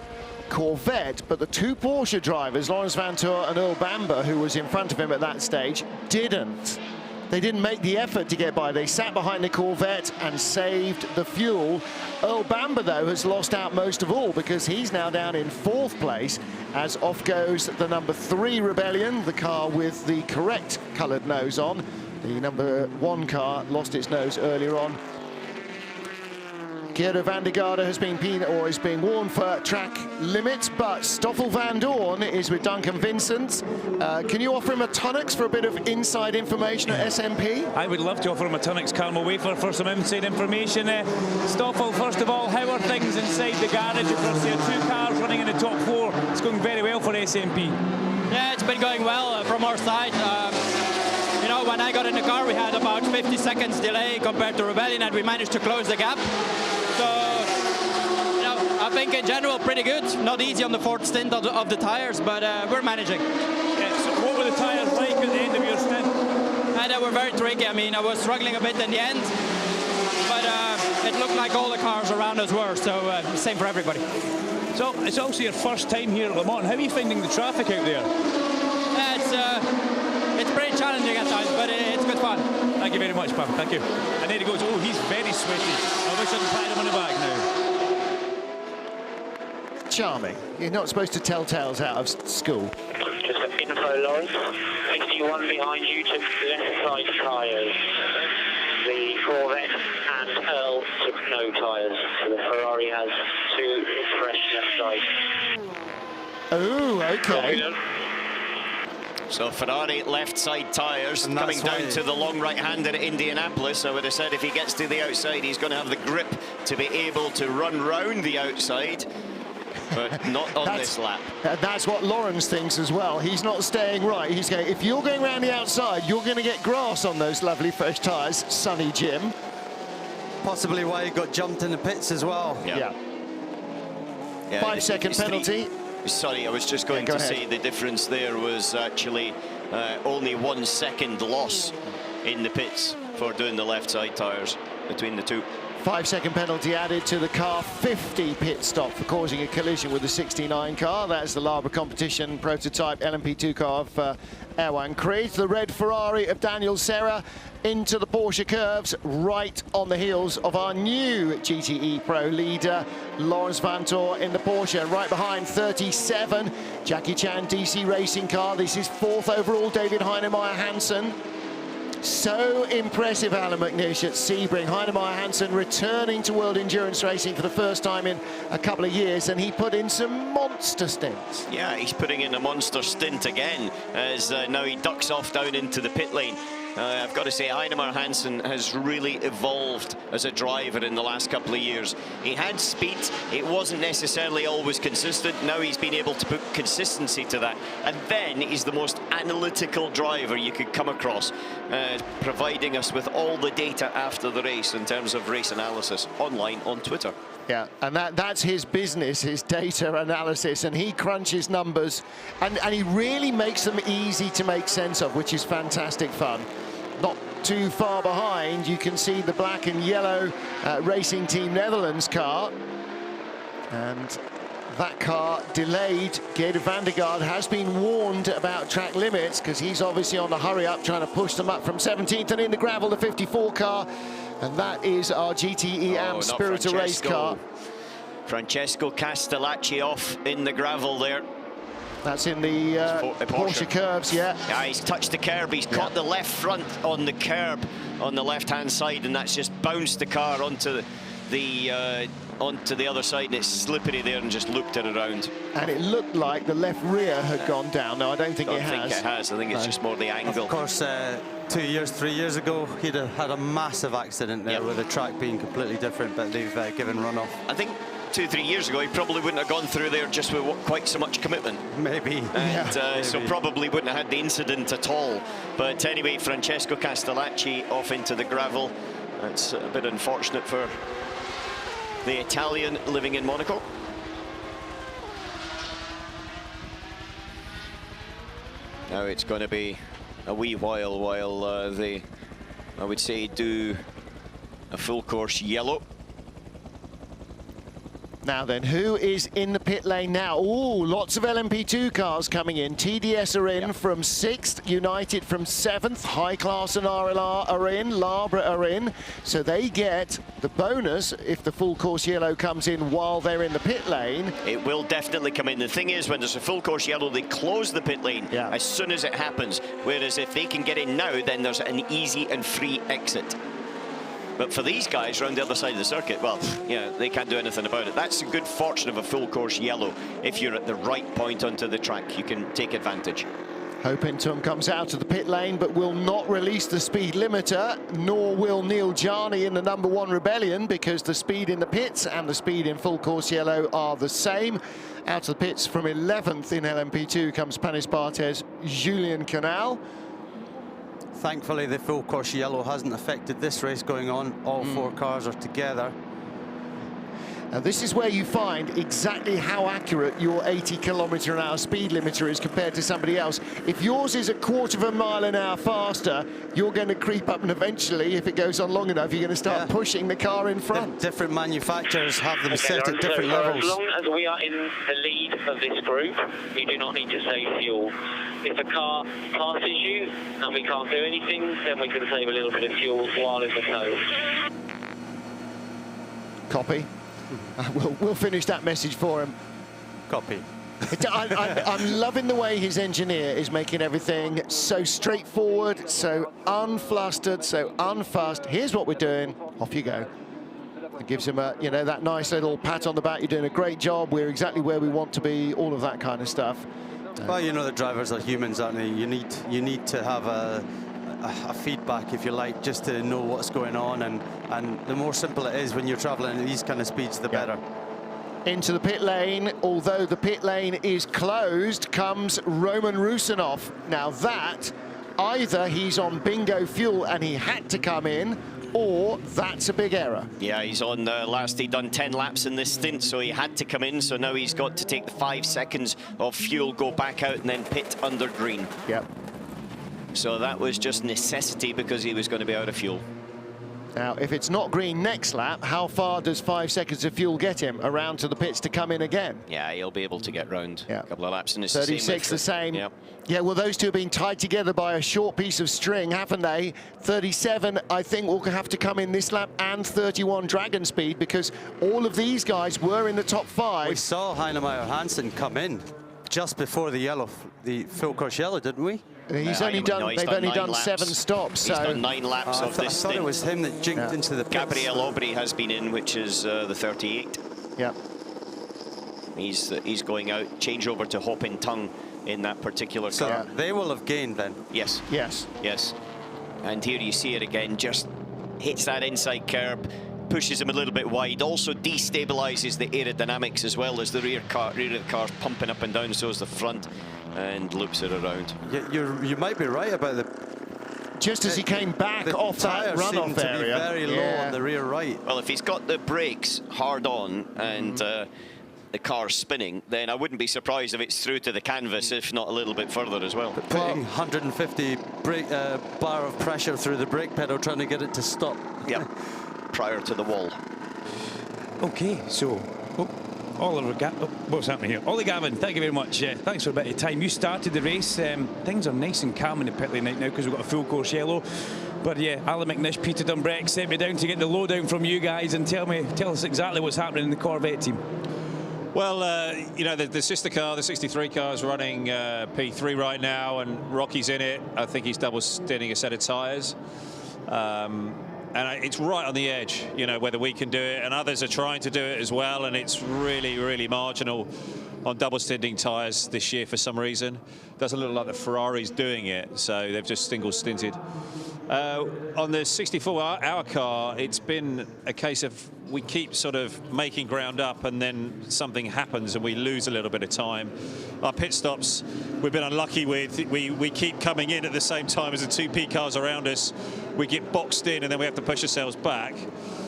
Corvette, but the 2 Porsche drivers, Laurens Vanthoor and Earl Bamber, who was in front of him at that stage, didn't. They didn't make the effort to get by. They sat behind the Corvette and saved the fuel. Earl Bamber, though, has lost out most of all because he's now down in 4th place as off goes the number 3 Rebellion, the car with the correct coloured nose on. The number 1 car lost its nose earlier on. Gero van der Garde has been is being warned for track limits, but Stoffel van Doorn is with Duncan Vincent. Can you offer him a Tunnux for a bit of inside information at SMP? I would love to offer him a Tunnux caramel wafer for some inside information. Stoffel, first of all, how are things inside the garage? Of course, there are 2 cars running in the top 4. It's going very well for SMP. Yeah, it's been going well from our side. You know, when I got in the car, we had about 50 seconds delay compared to Rebellion, and we managed to close the gap. So, you know, I think in general pretty good. Not easy on the 4th stint of the tires, but we're managing. Yeah, so what were the tires like at the end of your stint? They were very tricky. I mean, I was struggling a bit in the end, but it looked like all the cars around us were, so same for everybody. So it's also your first time here at Le Mans. How are you finding the traffic out there? It's pretty challenging at times, but it's good fun. Thank you very much, Pam. Thank you. And there he goes. Oh, he's very sweaty. I wish I'd pat him on the back now. Charming. You're not supposed to tell tales out of school. Just info, Lawrence. 61 behind you took left side tyres. The Corvette and Earl took no tyres. So the Ferrari has 2 fresh left side. Oh, okay. So Ferrari left side tyres coming down to the long right-hander at Indianapolis. I would have said if he gets to the outside, he's going to have the grip to be able to run round the outside, but not on this lap. That's what Laurens thinks as well. He's not staying right. He's going, if you're going around the outside, you're going to get grass on those lovely fresh tyres, Sonny Jim. possibly why he got jumped in the pits as well. Yeah. 5-second penalty. Sorry, I was just going to say the difference there was actually only 1 second loss in the pits for doing the left side tyres between the two. 5-second penalty added to the car 50 pit stop for causing a collision with the 69 car. That's the Labre competition prototype LMP2 car of Erwan Creed. The red Ferrari of Daniel Serra into the Porsche curves, right on the heels of our new GTE Pro leader, Laurens Vanthoor in the Porsche. Right behind, 37, Jackie Chan DC Racing car. This is 4th overall, David Heinemeier Hansen. So impressive, Alan McNish at Sebring. Heinemeier Hansen returning to World Endurance Racing for the first time in a couple of years, and he put in some monster stints. Yeah, he's putting in a monster stint again, as now he ducks off down into the pit lane. I've got to say, Heinemeier Hansen has really evolved as a driver in the last couple of years. He had speed, it wasn't necessarily always consistent. Now he's been able to put consistency to that. And then he's the most analytical driver you could come across, providing us with all the data after the race in terms of race analysis online on Twitter. Yeah, and that's his business, his data analysis, and he crunches numbers, and he really makes them easy to make sense of, which is fantastic fun. Not too far behind, you can see the black and yellow Racing Team Netherlands car, and that car delayed. Geert van der Garde has been warned about track limits, because he's obviously on the hurry up, trying to push them up from 17th, and in the gravel, the 54 car. And that is our GTE AM Spirit of Race car. Francesco Castellacci off in the gravel there. That's in the Porsche curves, yeah. Yeah, he's touched the curb. He's caught the left front on the curb on the left-hand side, and that's just bounced the car onto the other side, and it's slippery there and just looped it around. And it looked like the left rear had gone down. No, I don't think it has. I think it has. I think it's just more the angle. Of course, 3 years ago, he'd have had a massive accident there with the track being completely different, but they've given runoff. I think 2-3 years ago, he probably wouldn't have gone through there just with quite so much commitment. Maybe. And maybe. So probably wouldn't have had the incident at all. But anyway, Francesco Castellacci off into the gravel. That's a bit unfortunate for the Italian living in Monaco. Now it's going to be a wee while they, I would say, do a full course yellow. Now then, who is in the pit lane now? Oh, lots of LMP2 cars coming in. TDS are in from 6th, United from 7th, High Class and RLR are in, Labre are in. So they get the bonus if the full course yellow comes in while they're in the pit lane. It will definitely come in. The thing is, when there's a full course yellow, they close the pit lane as soon as it happens. Whereas if they can get in now, then there's an easy and free exit. But for these guys around the other side of the circuit, well, yeah, they can't do anything about it. That's the good fortune of a full course yellow. If you're at the right point onto the track, you can take advantage. Hopinton comes out of the pit lane, but will not release the speed limiter, nor will Neil Jarni in the #1 Rebellion, because the speed in the pits and the speed in full course yellow are the same. Out of the pits from 11th in LMP2 comes Panis Barthez, Julien Canal. Thankfully, the full course yellow hasn't affected this race going on. All 4 cars are together. Now this is where you find exactly how accurate your 80km/h speed limiter is compared to somebody else. If yours is a 1/4 mile an hour faster, you're going to creep up, and eventually, if it goes on long enough, you're going to start pushing the car in front. Different manufacturers have them set at different levels. As long as we are in the lead of this group, you do not need to save fuel. If a car passes you and we can't do anything, then we can save a little bit of fuel while in the tow. Copy. We'll finish that message for him. Copy. I'm loving the way his engineer is making everything so straightforward, so unflustered, so unfussed. Here's what we're doing. Off you go. It gives him a, you know, that nice little pat on the back. You're doing a great job. We're exactly where we want to be. All of that kind of stuff. Well, you know, the drivers are humans, aren't they? You need to have a feedback, if you like, just to know what's going on, and the more simple it is when you're traveling at these kind of speeds, the better. Into the pit lane, although the pit lane is closed, comes Roman Rusinov. Now that, either he's on bingo fuel and he had to come in, or that's a big error. Yeah, he's on last, he'd done 10 laps in this stint, so he had to come in, so now he's got to take the 5 seconds of fuel, go back out and then pit under green. Yep. So that was just necessity because he was going to be out of fuel. Now, if it's not green next lap, how far does 5 seconds of fuel get him around to the pits to come in again? Yeah, he'll be able to get round a couple of laps. And it's 36 the same. Yep. Yeah, well, those two have been tied together by a short piece of string, haven't they? 37, I think, will have to come in this lap, and 31 Dragon speed, because all of these guys were in the top 5. We saw Heinemeyer Hansen come in just before the full course yellow, didn't we? He's only done. No, he's they've only done 7 stops. He's so done 9 laps of this I thought stint. it was him that jinked into the pits. Gabriel Aubry has been in, which is the 38. Yeah. He's going out. Change over to Hopin Tung in that particular so car. They will have gained then. Yes. Yes. Yes. And here you see it again. Just hits that inside curb, pushes him a little bit wide. Also destabilizes the aerodynamics as well as the rear of the car's pumping up and down. So is the front. And loops it around. You might be right about the. Just as he came back off that runoff area, to be very low on the rear right. Well, if he's got the brakes hard on and the car's spinning, then I wouldn't be surprised if it's through to the canvas, if not a little bit further as well. But putting 150 brake bar of pressure through the brake pedal, trying to get it to stop. Yep. Prior to the wall. Okay, so. Oliver, what's happening here? Ollie Gavin, thank you very much. Thanks for a bit of time. You started the race. Things are nice and calm in the pit lane right now because we've got a full course yellow. But yeah, Alan McNish, Peter Dunbreck sent me down to get the lowdown from you guys and tell us exactly what's happening in the Corvette team. Well, you know, the sister car, the 63 car, is running P3 right now, and Rocky's in it. I think he's double stinting a set of tyres. And it's right on the edge, you know, whether we can do it, and others are trying to do it as well, and it's really, really marginal on double stinting tyres this year for some reason. Doesn't look like the Ferrari's doing it, so they've just single stinted. On the 64-hour car, it's been a case of we keep sort of making ground up and then something happens and we lose a little bit of time. Our pit stops, we've been unlucky with. We keep coming in at the same time as the 2P cars around us. We get boxed in and then we have to push ourselves back.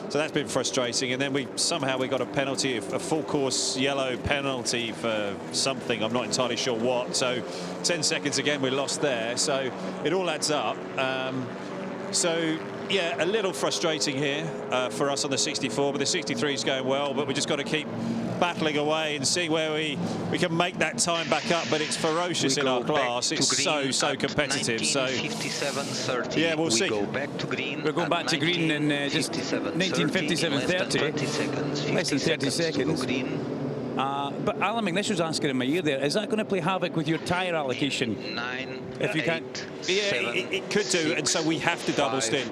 So that's been frustrating. And then we got a penalty, a full course yellow penalty for something. I'm not entirely sure what. So 10 seconds again, we lost there. So it all adds up. So yeah, a little frustrating here for us on the 64, but the 63 is going well. But we just got to keep battling away and see where we can make that time back up. But it's ferocious in our class. It's so competitive. So yeah, we'll see. We're going back to green in just 1957.30. Less than 30 seconds. But Alan McNish was asking in my ear there, is that going to play havoc with your tyre allocation? If you can't. Yeah, it could do, and so we have to double stint.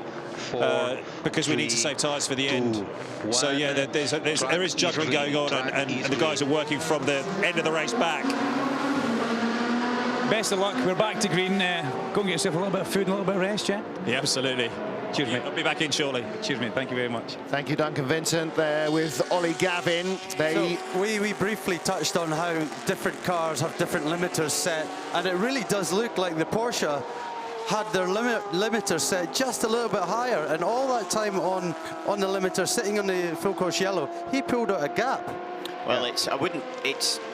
Because we need to save tyres for the end. So yeah, there is juggling going on, and the guys are working from the end of the race back. Best of luck. We're back to green. Go and get yourself a little bit of food and a little bit of rest, yeah? Yeah, absolutely. Cheers, mate. I'll be back in shortly. Cheers, mate. Thank you very much. Thank you, Duncan Vincent, there with Ollie Gavin. So we briefly touched on how different cars have different limiters set, and it really does look like the Porsche had their limiter set just a little bit higher, and all that time on the limiter, sitting on the full course yellow, he pulled out a gap. Well, it's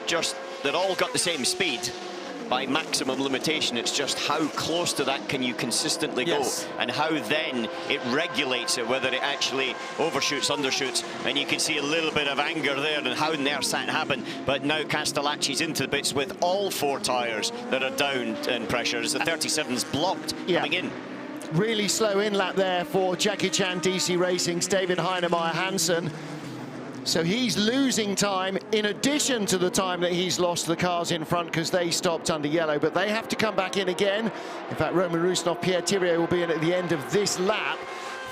just, they're all got the same speed by maximum limitation. It's just how close to that can you consistently go, and how then it regulates it, whether it actually overshoots, undershoots, and you can see a little bit of anger there and how near that happened. But now Castellacci's into the bits with all 4 tyres that are down in pressure as the 37's blocked coming in. Really slow in lap there for Jackie Chan DC Racing's David Heinemeyer Hansen. So he's losing time in addition to the time that he's lost the cars in front because they stopped under yellow, but they have to come back in again. In fact, Roman Rusnov, Pierre Thiriet will be in at the end of this lap.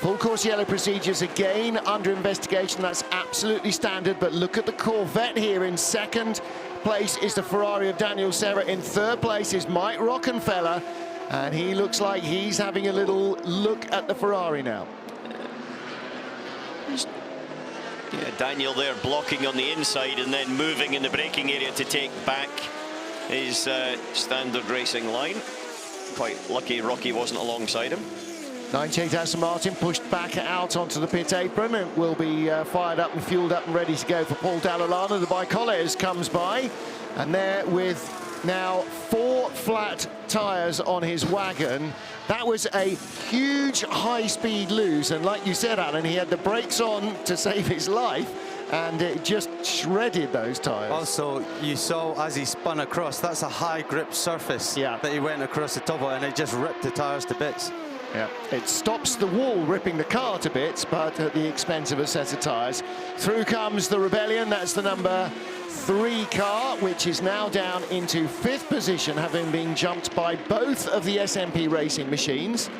Full course yellow procedures again under investigation. That's absolutely standard, but look at the Corvette here. In second place is the Ferrari of Daniel Serra. In third place is Mike Rockenfeller, and he looks like he's having a little look at the Ferrari now. Yeah, Daniel there blocking on the inside and then moving in the braking area to take back his standard racing line. Quite lucky Rocky wasn't alongside him. 98 Aston Martin pushed back out onto the pit apron and will be fired up and fueled up and ready to go for Paul Dallalana. The Bicoles comes by, and there with now 4 flat tyres on his wagon. That was a huge high-speed lose, and like you said, Alan, he had the brakes on to save his life, and it just shredded those tyres. Also, you saw as he spun across, that's a high grip surface that he went across the top of, and it just ripped the tyres to bits. Yeah, it stops the wall ripping the car to bits, but at the expense of a set of tyres. Through comes the Rebellion. That's the number 3 car, which is now down into 5th position, having been jumped by both of the SMP Racing machines.